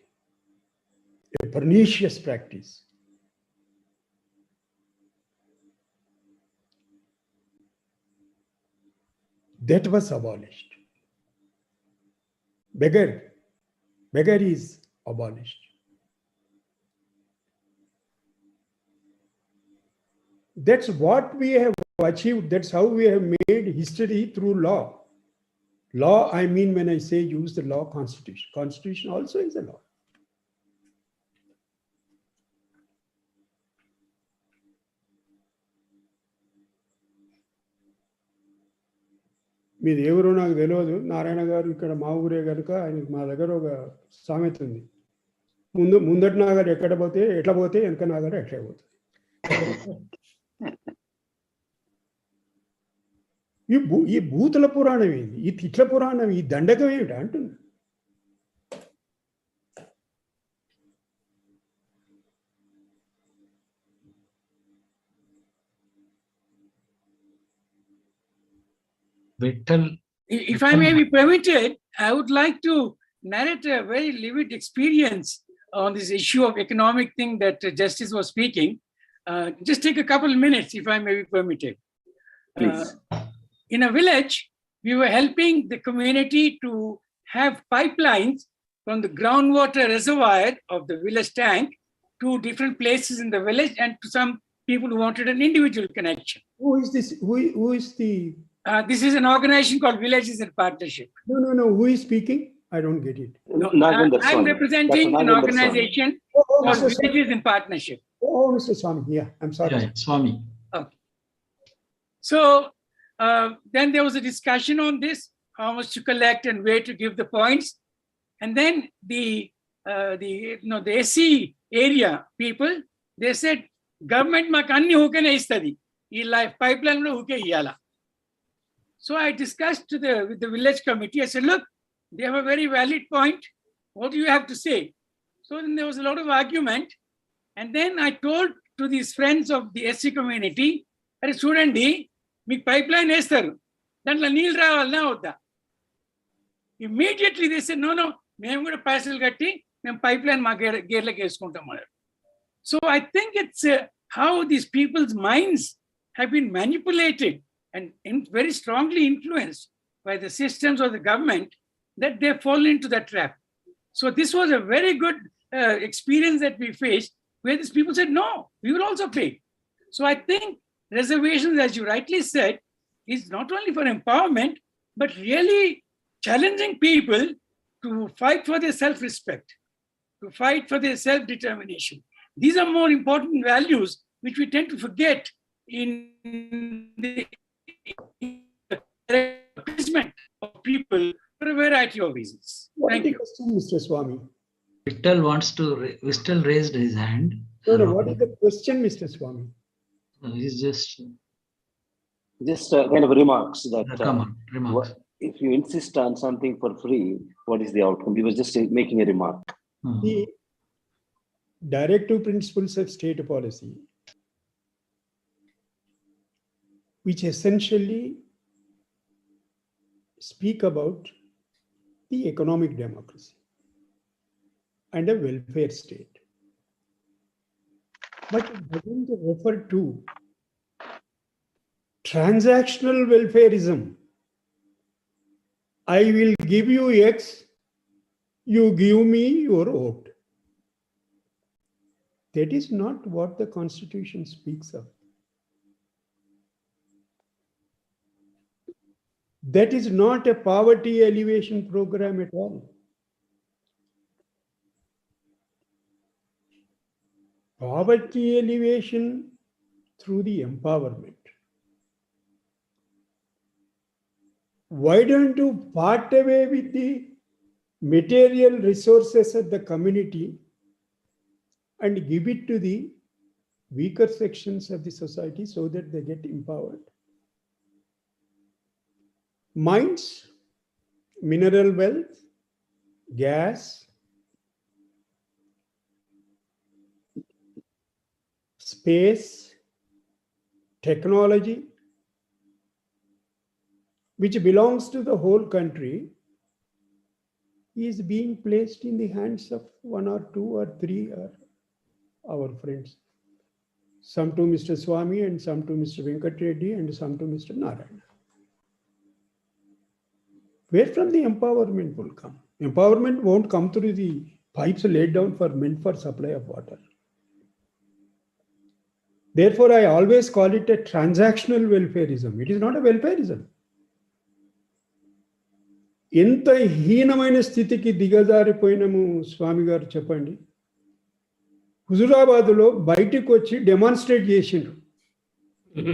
a pernicious practice. That was abolished. Beggar is abolished. That's what we have achieved. That's how we have made history through law. Law, I mean, when I say use the law, constitution. Constitution also is a law. మీది ఎవరో నాకు తెలియదు. నారాయణ గారు ఇక్కడ మా ఊరే కనుక ఆయనకి మా దగ్గర ఒక సామెత ఉంది. ముందటి నాగారు ఎట్లా పోతే వెనక నాగారు ఎట్లా పోతుంది. ఈ భూతుల పురాణం ఏంది, ఈ తిట్ల పురాణం, ఈ దండకం ఏమిటి అంటున్నా. If I may be permitted, I would like to narrate a very vivid experience on this issue of economic thing that Justice was speaking. Just take a couple of minutes, if I may be permitted. In a village, we were helping the community to have pipelines from the groundwater reservoir of the village tank to different places in the village and to some people who wanted an individual connection. Who is this? Who is the... this is an organization called Villages in Partnership. No. Who is speaking? I don't get it. No, I'm representing an organization called Villages in Partnership. Oh, Mr. Swami. Yeah, I'm sorry. Yeah, Swami. Okay. So then there was a discussion on this, how much to collect and where to give the points. And then the SC area people, they said, government makanni hukane istadi. Ee life pipeline lo huke iyala. So I discussed with the village committee. I said, look, they have a very valid point. What do you have to say? So then there was a lot of argument. And then I told to these friends of the SC community, studenti, meek pipeline estaru. Dantlo neelu ravalna odda. Immediately they said, no, mem kuda paisal katti, mem pipeline ma gerlaki eskuntam annaru. So I think it's how these people's minds have been manipulated and very strongly influenced by the systems of the government that they fall into that trap. So this was a very good experience that we faced, where these people said, no, we will also pay. So I think reservations, as you rightly said, is not only for empowerment, but really challenging people to fight for their self-respect, to fight for their self-determination. These are more important values which we tend to forget in the replacement of people for a variety of reasons. Thank you. Question, Mr. Swami. Vittal raised his hand. No, what is the question, Mr. Swami? He's just kind of remarks that remarks. If you insist on something for free, what is the outcome? He was just making a remark. The directive principles of state policy, which essentially speak about the economic democracy and a welfare state. But it doesn't refer to transactional welfareism. I will give you X, you give me your vote. That is not what the Constitution speaks of. That is not a poverty alleviation program at all. Poverty alleviation through the empowerment. Why don't you part away with the material resources of the community and give it to the weaker sections of the society so that they get empowered? Mines, mineral wealth, gas, space, technology, which belongs to the whole country, is being placed in the hands of one or two or three our friends. Some to Mr. Swami and some to Mr. Venkat Reddy and some to Mr. Narayana. Where from the empowerment will come? Empowerment won't come through the pipes laid down meant for supply of water. Therefore, I always call it a transactional welfareism. It is not a welfareism. ఎంత హీనమైన స్థితికి దిగజారిపోయినము స్వామి గారు చెప్పండి. హుజురాబాద్లో బయటికి వచ్చి demonstrate చేసిండ్రు.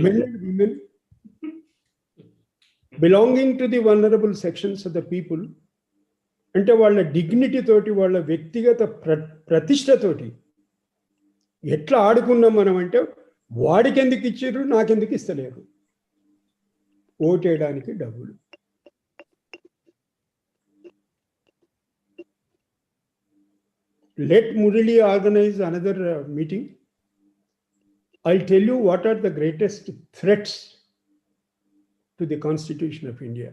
Men and women belonging to the vulnerable sections of the people, అంటే వాళ్ళ dignity తోటి, వాళ్ళ వ్యక్తిగత ప్రతిష్టతోటి ఎట్లా ఆడుకున్నాం మనం అంటే, వాడికి ఎందుకు ఇచ్చారు, నాకెందుకు ఇస్తలేరు, ఓటేయడానికి డబ్బులు. Let Murali organize another meeting. I'll tell you what are the greatest threats to the Constitution of India.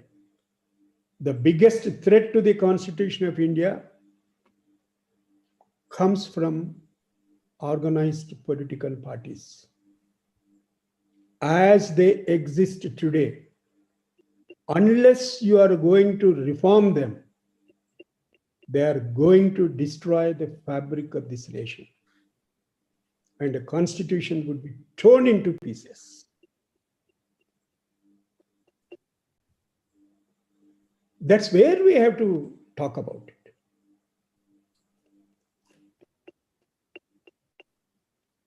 The biggest threat to the Constitution of India comes from organized political parties as they exist today. Unless you are going to reform them, they are going to destroy the fabric of this nation, and the Constitution would be torn into pieces. That's where we have to talk about it.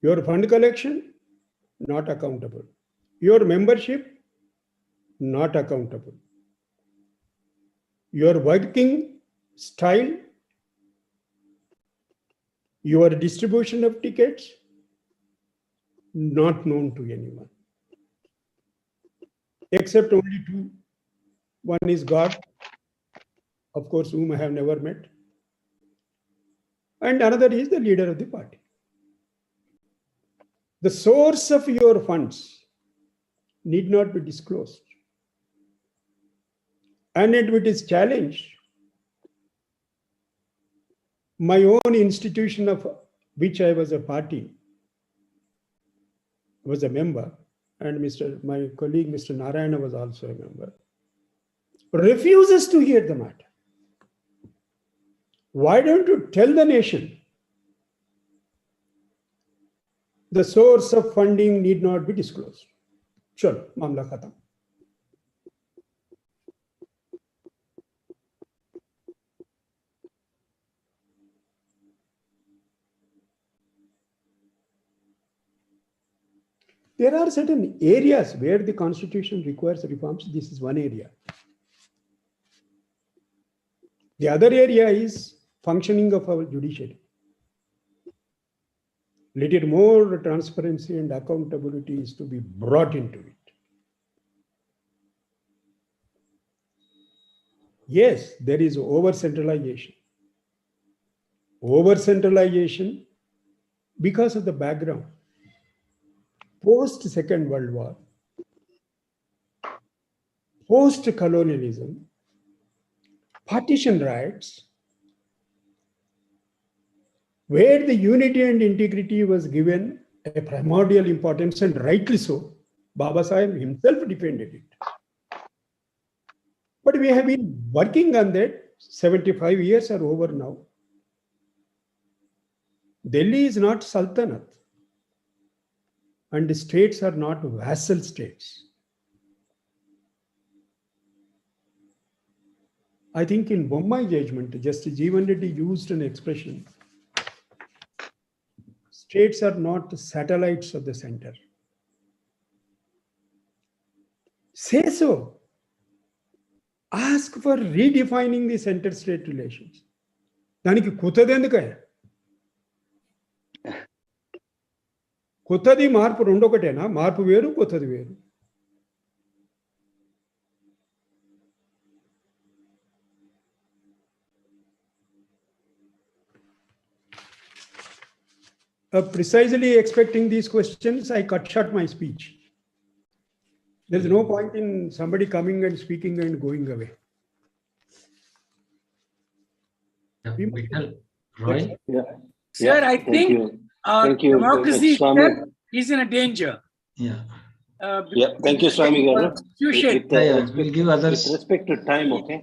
Your fund collection, not accountable. Your membership, not accountable. Your working style, your distribution of tickets, not known to anyone, except only two. One is God, of course, whom I have never met, and another is the leader of the party. The source of your funds need not be disclosed, and if it is challenged, my own institution of which I was a party, was a member, and my colleague Mr. Narayana was also a member, refuses to hear the matter. Why don't you tell the nation the source of funding need not be disclosed? Chalo, mamla khatam. There are certain areas where the Constitution requires reforms. This is one area. The other area is functioning of our judiciary. Little more transparency and accountability is to be brought into it. Yes, there is over-centralization. Over-centralization because of the background. Post-Second World War, post-colonialism, partition rights, where the unity and integrity was given a primordial importance, and rightly so. Baba Sahib himself defended it. But we have been working on that. 75 years are over now. Delhi is not Sultanate, and the states are not vassal states. I think in Bommai judgment, Justice Jeevan Reddy used an expression, states are not satellites of the center. Say so. Ask for redefining the center-state relations. దానికి కొత్తది ఎందుకయ్యా? కొత్తది మార్పు రెండొకటేనా? మార్పు వేరు, కొత్తది వేరు. Precisely expecting these questions, I cut short my speech. There's no point in somebody coming and speaking and going away. Roy? Yeah. Sir, I think our democracy is in a danger. Yeah. Thank you, Swami Garu. We'll give others. With respect to time, okay.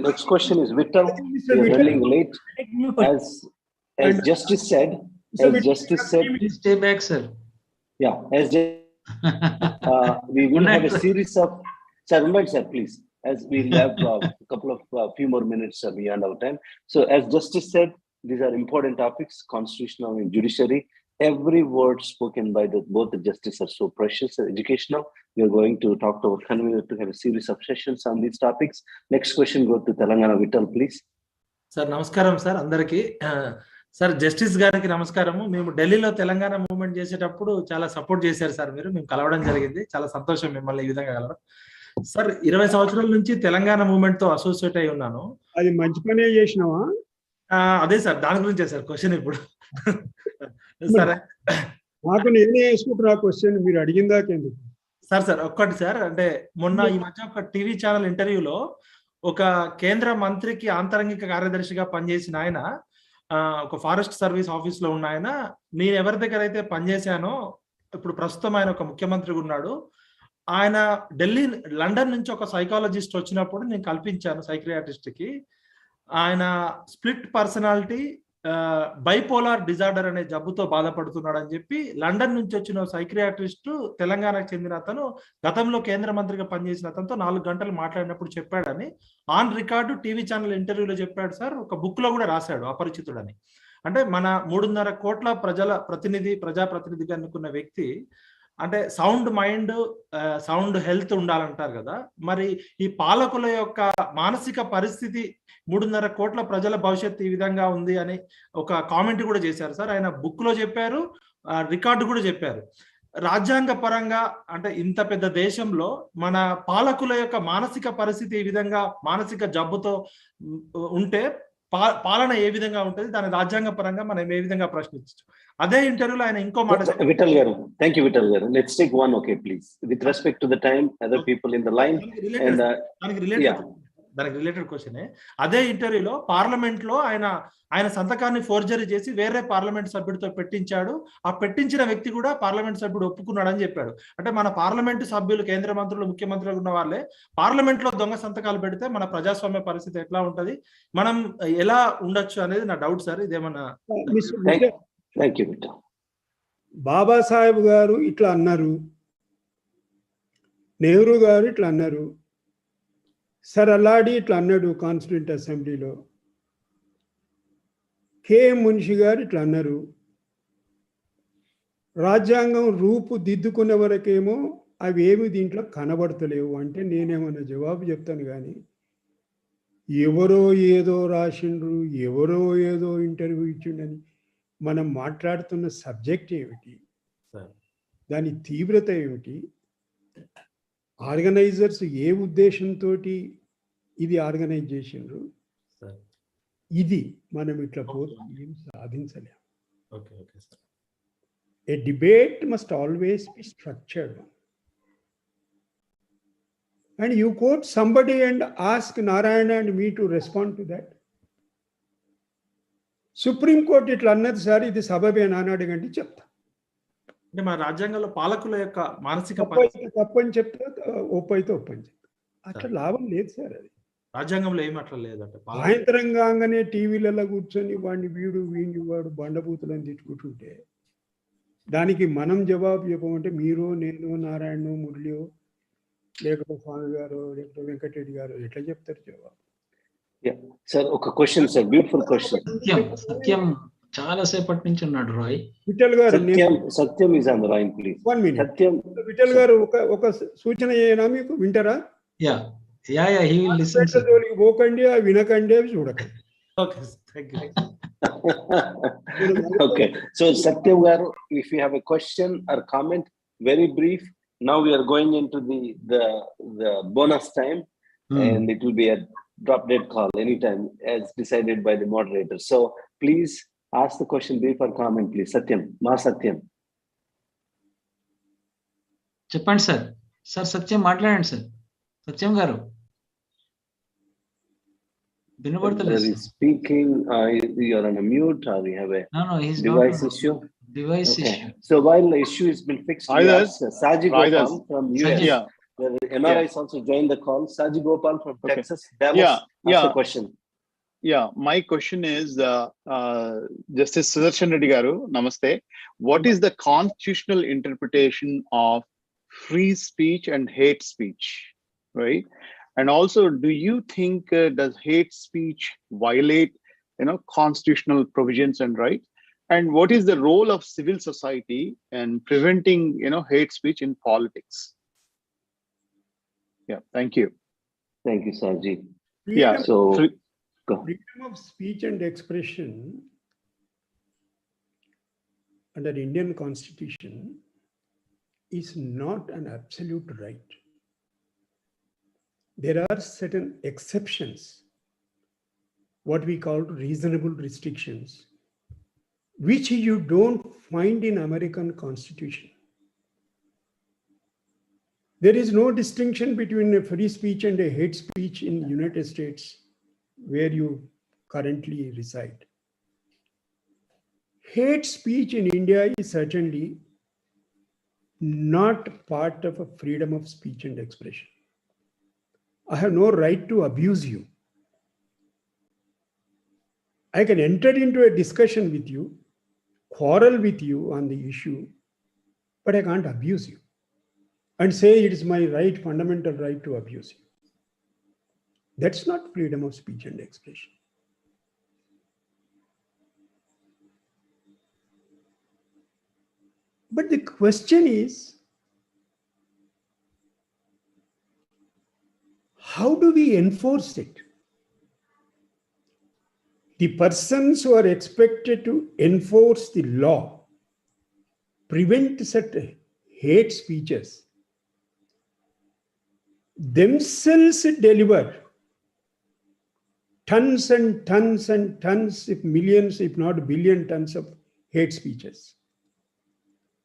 Next question is Vittal. We are running late. As Justice said. Please stay back, sir. Yeah, as we will have a series of, sir, invite sir, please, as we'll have a couple of few more minutes beyond our time. So as Justice said, these are important topics, constitutional and judiciary. Every word spoken by both the justices are so precious and educational. We are going to talk to our convener to have a series of sessions on these topics. Next question goes to Telangana. Vital, please. Sir, namaskaram, sir. Andariki. Sir justice గారికి నమస్కారము. మేము ఢిల్లీలో Telangana movement చేసేటప్పుడు చాలా support చేశారు sir. మేము కలవడం జరిగింది. చాలా సంతోషం మిమ్మల్ని ఈ విధంగా కలవడం. సార్ 20 సంవత్సరాల నుంచి తెలంగాణ మూవ్మెంట్ తో అసోసియేట్ అయి ఉన్నాను. అది మంచి పనే చేసినావా? అదే సార్, దాని గురించే సార్ క్వశ్చన్ ఇప్పుడు. సరే, నాకు నేనే వేసుకుంటున్నా క్వశ్చన్, మీరు అడిగిందాకెందుకు సార్ ఒక్కటి సార్, అంటే మొన్న ఈ మధ్య ఒక టీవీ ఛానల్ ఇంటర్వ్యూలో ఒక కేంద్ర మంత్రికి ఆంతరంగిక కార్యదర్శిగా పనిచేసిన ఆయన, ఒక ఫారెస్ట్ సర్వీస్ ఆఫీస్ లో ఉన్న ఆయన, నేను ఎవరి దగ్గర అయితే పనిచేశానో ఇప్పుడు ప్రస్తుతం ఆయన ఒక ముఖ్యమంత్రిగా ఉన్నాడు, ఆయన లండన్ నుంచి ఒక సైకాలజిస్ట్ వచ్చినప్పుడు నేను కల్పించాను సైక్రియాటిస్ట్ కి. ఆయన స్ప్లిట్ పర్సనాలిటీ బైపోలార్ డిజార్డర్ అనే జబ్బుతో బాధపడుతున్నాడు అని చెప్పి లండన్ నుంచి వచ్చిన సైక్రియాట్రిస్ట్, తెలంగాణకు చెందిన అతను, గతంలో కేంద్ర మంత్రిగా పనిచేసిన అతనితో 4 గంటలు మాట్లాడినప్పుడు చెప్పాడని ఆన్ రికార్డు టీవీ ఛానల్ ఇంటర్వ్యూలో చెప్పాడు సార్. ఒక బుక్ లో కూడా రాశాడు అపరిచితుడని. అంటే మన 3.5 కోట్ల ప్రజాప్రతినిధిగా అనుకున్న వ్యక్తి, అంటే సౌండ్ మైండ్, సౌండ్ హెల్త్ ఉండాలంటారు కదా. మరి ఈ పాలకుల యొక్క మానసిక పరిస్థితి, 3.5 కోట్ల ప్రజల భవిష్యత్తు ఈ విధంగా ఉంది అని ఒక కామెంట్ కూడా చేశారు సార్. ఆయన బుక్ లో చెప్పారు, రికార్డు కూడా చెప్పారు. రాజ్యాంగ పరంగా అంటే ఇంత పెద్ద దేశంలో మన పాలకుల యొక్క మానసిక పరిస్థితి ఈ విధంగా మానసిక జబ్బుతో ఉంటే పాలన ఏ విధంగా ఉంటుంది, దాని రాజ్యాంగ పరంగా మనం ఏ విధంగా ప్రశ్నించచ్చు. అదే ఇంటర్వ్యూలో ఆయన ఇంకో మాట. విఠల్ గారు, థ్యాంక్ యూ విఠల్ గారు. Let's take one, okay please, with respect to the time, other people in the line. దానికి రిలేటెడ్ క్వశ్చన్. అదే ఇంటర్వ్యూలో పార్లమెంట్ లో ఆయన సంతకాన్ని ఫోర్జరీ చేసి వేరే పార్లమెంట్ సభ్యుడితో పెట్టించాడు. ఆ పెట్టించిన వ్యక్తి కూడా పార్లమెంట్ సభ్యుడు ఒప్పుకున్నాడని చెప్పాడు. అంటే మన పార్లమెంటు సభ్యులు, కేంద్ర మంత్రులు, ముఖ్యమంత్రులు ఉన్న వాళ్ళే పార్లమెంట్ లో దొంగ సంతకాలు పెడితే మన ప్రజాస్వామ్య పరిస్థితి ఎట్లా ఉంటది, మనం ఎలా ఉండొచ్చు అనేది నా డౌట్ సార్. ఇదేమన్నా బాబాసాహెబ్ గారు ఇట్లా అన్నారు, నెహ్రూ గారు ఇట్లా అన్నారు, సర్ అల్లాడి ఇట్లా అన్నాడు కాన్స్టిట్యూంట్ అసెంబ్లీలో, కేఎం మున్షి గారు ఇట్లా అన్నారు. రాజ్యాంగం రూపు దిద్దుకునే వరకేమో అవి ఏమి దీంట్లో కనబడతలేవు అంటే నేనేమన్నా జవాబు చెప్తాను. కానీ ఎవరో ఏదో రాసిండ్రు, ఎవరో ఏదో ఇంటర్వ్యూ ఇచ్చిండని మనం మాట్లాడుతున్న సబ్జెక్ట్ ఏమిటి, దాని తీవ్రత ఏమిటి, ఆర్గనైజర్స్ ఏ ఉద్దేశంతో ఇది ఆర్గనైజ్ చేసిండ్రు, ఇది మనం ఇట్లా పోతే ఏం సాధించలేము. A debate must always be structured and you quote somebody and ask Narayana and me to respond to that. Supreme Court ఇట్లా అన్నది సార్, ఇది సబబేనా అని అడగండి చెప్తా. అంటే మన రాజ్యాంగంలో పాలకుల యొక్క మానసిక తప్పని చెప్తా, ఒప్పైతే ఒప్పని చెప్తా. అట్లా లాభం లేదు సార్. అది రాజ్యాంగంలో ఏమి అట్లా లేదంటే సాయంత్రంగానే టీవీలలో కూర్చొని వీడిని వాడు బండబూతులని తిట్టుకుంటుంటే దానికి మనం జవాబు చెప్పమంటే మీరు, నేను, నారాయణ, మురళి, లేకపోతే స్వామి గారు, లేకపోతే వెంకటరెడ్డి గారు ఎట్లా చెప్తారు జవాబు? సార్ ఒక question sir, beautiful question. Satyam చాలా సేపటి నుంచి ఉన్నాడు రాయ్. విఠల్ గారు, Satyam is on the line please. 1 minute. Satyam, Vithal గారు ఒక సూచన చేయనా, మీకు వింటారా? Yeah he will listen. జోలికి పోకండి, వినకండి, చూడకండి. Okay, thank you. Okay, so Satyam garu, if you have a question or comment, very brief. Now we are going into the bonus time, and it will be a drop dead call anytime as decided by the moderator. So please ask the question, brief or comment, please. Satyam, Ma Satyam. చెప్పండి sir. సత్యం మాట్లాడండి sir. సత్యం గారు వినబడతలేదు. Speaking, you are on a mute or you have a device issue? Device issue. So while the issue has been fixed, Saji Gopal from US. The NRIs also joined the call. Saji Gopal from Texas. Ask the question. Yeah, my question is, Justice Sudarshan Reddy Garu, Namaste. What is the constitutional interpretation of free speech and hate speech, right? And also, do you think does hate speech violate, constitutional provisions and rights? And what is the role of civil society in preventing, hate speech in politics? Yeah, thank you. Thank you, Sajid. Yeah, so freedom of speech and expression under Indian Constitution is not an absolute right. There are certain exceptions, what we call reasonable restrictions, which you don't find in American Constitution. There is no distinction between a free speech and a hate speech in the United States, where you currently reside. Hate speech in India is certainly not part of a freedom of speech and expression. I have no right to abuse you. I can enter into a discussion with you, quarrel with you on the issue, but I can't abuse you and say it is my right, fundamental right to abuse you. That's not freedom of speech and expression. But the question is, how do we enforce it? The persons who are expected to enforce the law, prevent such hate speeches, themselves deliver tons and tons and tons, if millions, if not billion tons of hate speeches.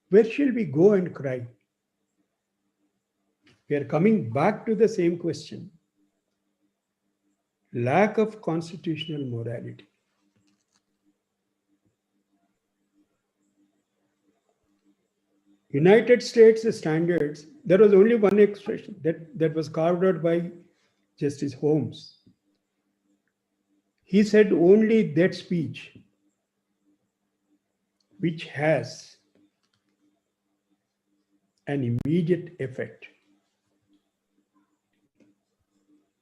Where shall we go and cry? We are coming back to the same question. Lack of constitutional morality. United States standards, there was only one expression that was carved out by Justice Holmes. He said only that speech which has an immediate effect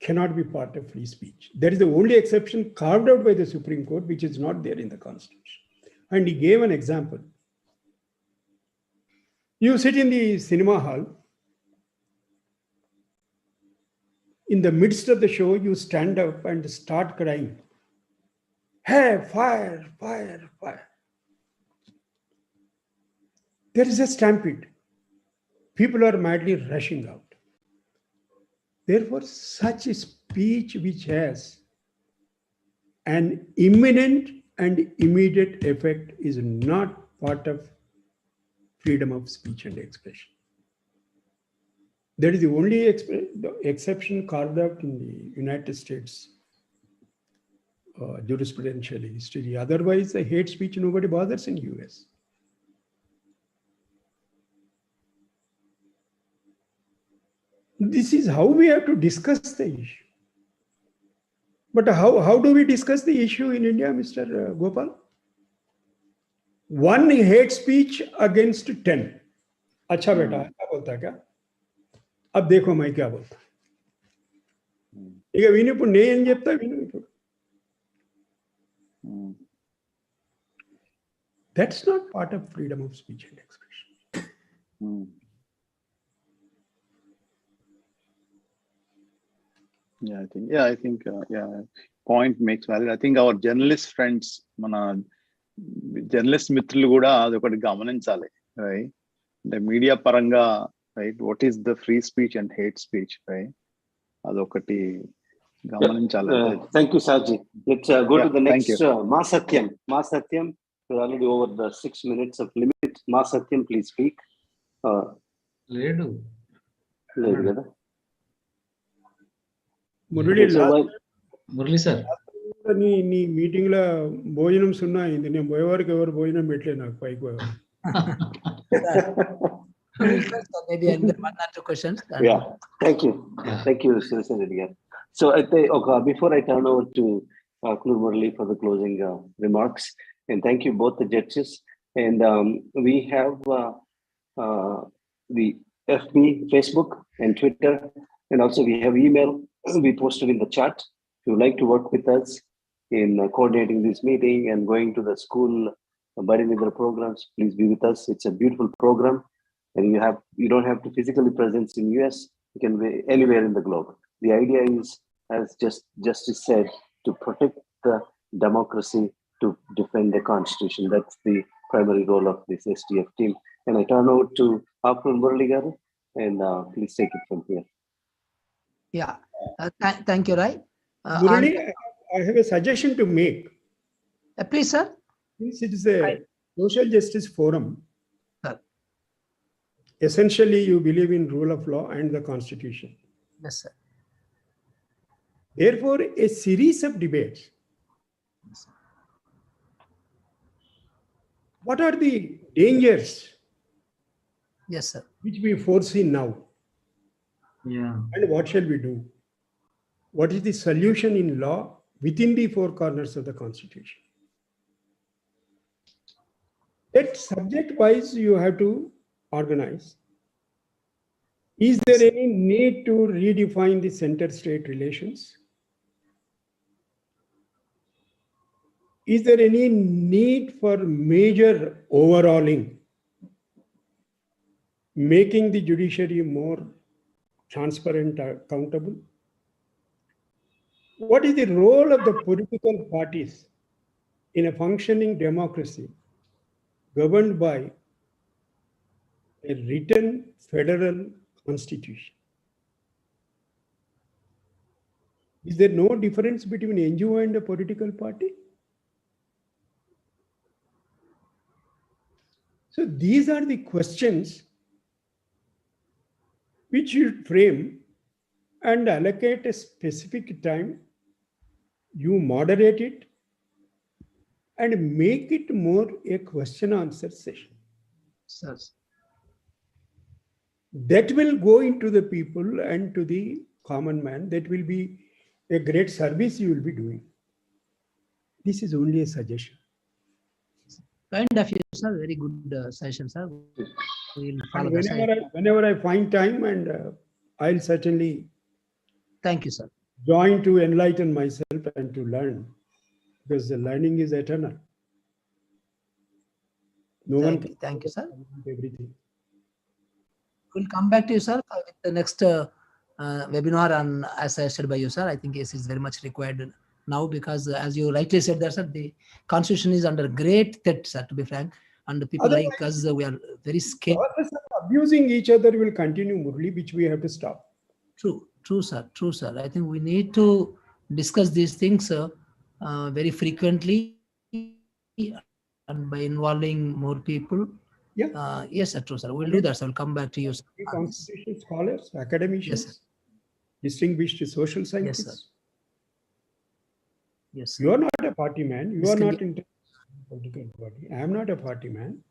cannot be part of free speech. That is the only exception carved out by the Supreme Court, which is not there in the Constitution. And he gave an example. You sit in the cinema hall. In the midst of the show, you stand up and start crying. Hey, fire, fire, fire. There is a stampede. People are madly rushing out. Therefore, such a speech which has an imminent and immediate effect is not part of freedom of speech and expression. That is the only exception carved out in the United States jurisprudential history. Otherwise, the hate speech nobody bothers in US. This is how we have to discuss the issue. But how do we discuss the issue in India, Mr. Gopal? One hate speech against 10. अच्छा बेटा क्या बोलता क्या? अब देखो मैं क्या बोलता. ఇక విని ఇప్పుడు నేను చెప్తా విను ఇప్పుడు. That's not part of freedom of speech and expression. I think point makes valid. I think our journalist friends, mana journalist మిత్రులు కూడా అదొకటి గమనించాలి, right? The media paranga, right? What is the free speech and hate speech, right? అదొకటి గమనించాలి. Thank you, Saji. Let's go to the next. Ma Satyam, we're already over the 6 minutes of limit. Ma Satyam, please speak. లేదు కదా. Murali sir, నీ meeting లో భోజనం సున్నా అయింది. నేను పోయేవారికి ఎవరు భోజనం పెట్టలేదు నాకు పైకి పోయేవారు. Maybe one or two questions. Yeah, thank you, Sudarshan Reddy. So I think, before I turn over to Klur Murali for the closing remarks. And thank you both the judges. And we have the FB, Facebook and Twitter. And also we have email we posted in the chat. If you would like to work with us in coordinating this meeting and going to the school Bari Nidra programs, please be with us. It's a beautiful program. And you don't have to physically presence in US. You can be anywhere in the globe. The idea is, as Justice said, to protect the democracy, to defend the constitution. That's the primary role of this SDF team. And I turn over to Klur Murali garu, and please take it from here. Yeah, thank you, Rai. Murali, I have a suggestion to make. Please, sir. Since it is a social justice forum, sir. Essentially you believe in rule of law and the constitution. Yes, sir. Therefore, a series of debates. What are the dangers? Yes, sir. Which we foresee now? Yeah. And what shall we do? What is the solution in law within the four corners of the constitution? That subject-wise you have to organize. Is there any need to redefine the center-state relations? Is there any need for major overhauling, making the judiciary more transparent, accountable? What is the role of the political parties in a functioning democracy governed by a written federal constitution? Is there no difference between NGO and a political party? So these are the questions which you frame and allocate a specific time. You moderate it and make it more a question-answer session. Sir. That will go into the people and to the common man. That will be a great service you will be doing. This is only a suggestion. Kind of you, sir. Very good session, sir. We'll follow whenever I find time, and I'll certainly thank you, sir. Join to enlighten myself and to learn, because the learning is eternal. Thank you, sir. Everything. We'll come back to you, sir, with the next webinar on, as I said by you, sir. I think this is very much required now, because as you rightly said that, sir, the constitution is under great threat, sir, to be frank, and people like us, we are very scared. Abusing each other will continue, Murali, which we have to stop. True, sir. I think we need to discuss these things very frequently and by involving more people. Yeah. Yes, sir. True, sir. We'll do that. So I'll come back to you, sir. Constitution scholars, academicians, yes, distinguished social scientists. Yes, sir. Yes, sir. You are not a party man. You are not in political party. I am not a party man.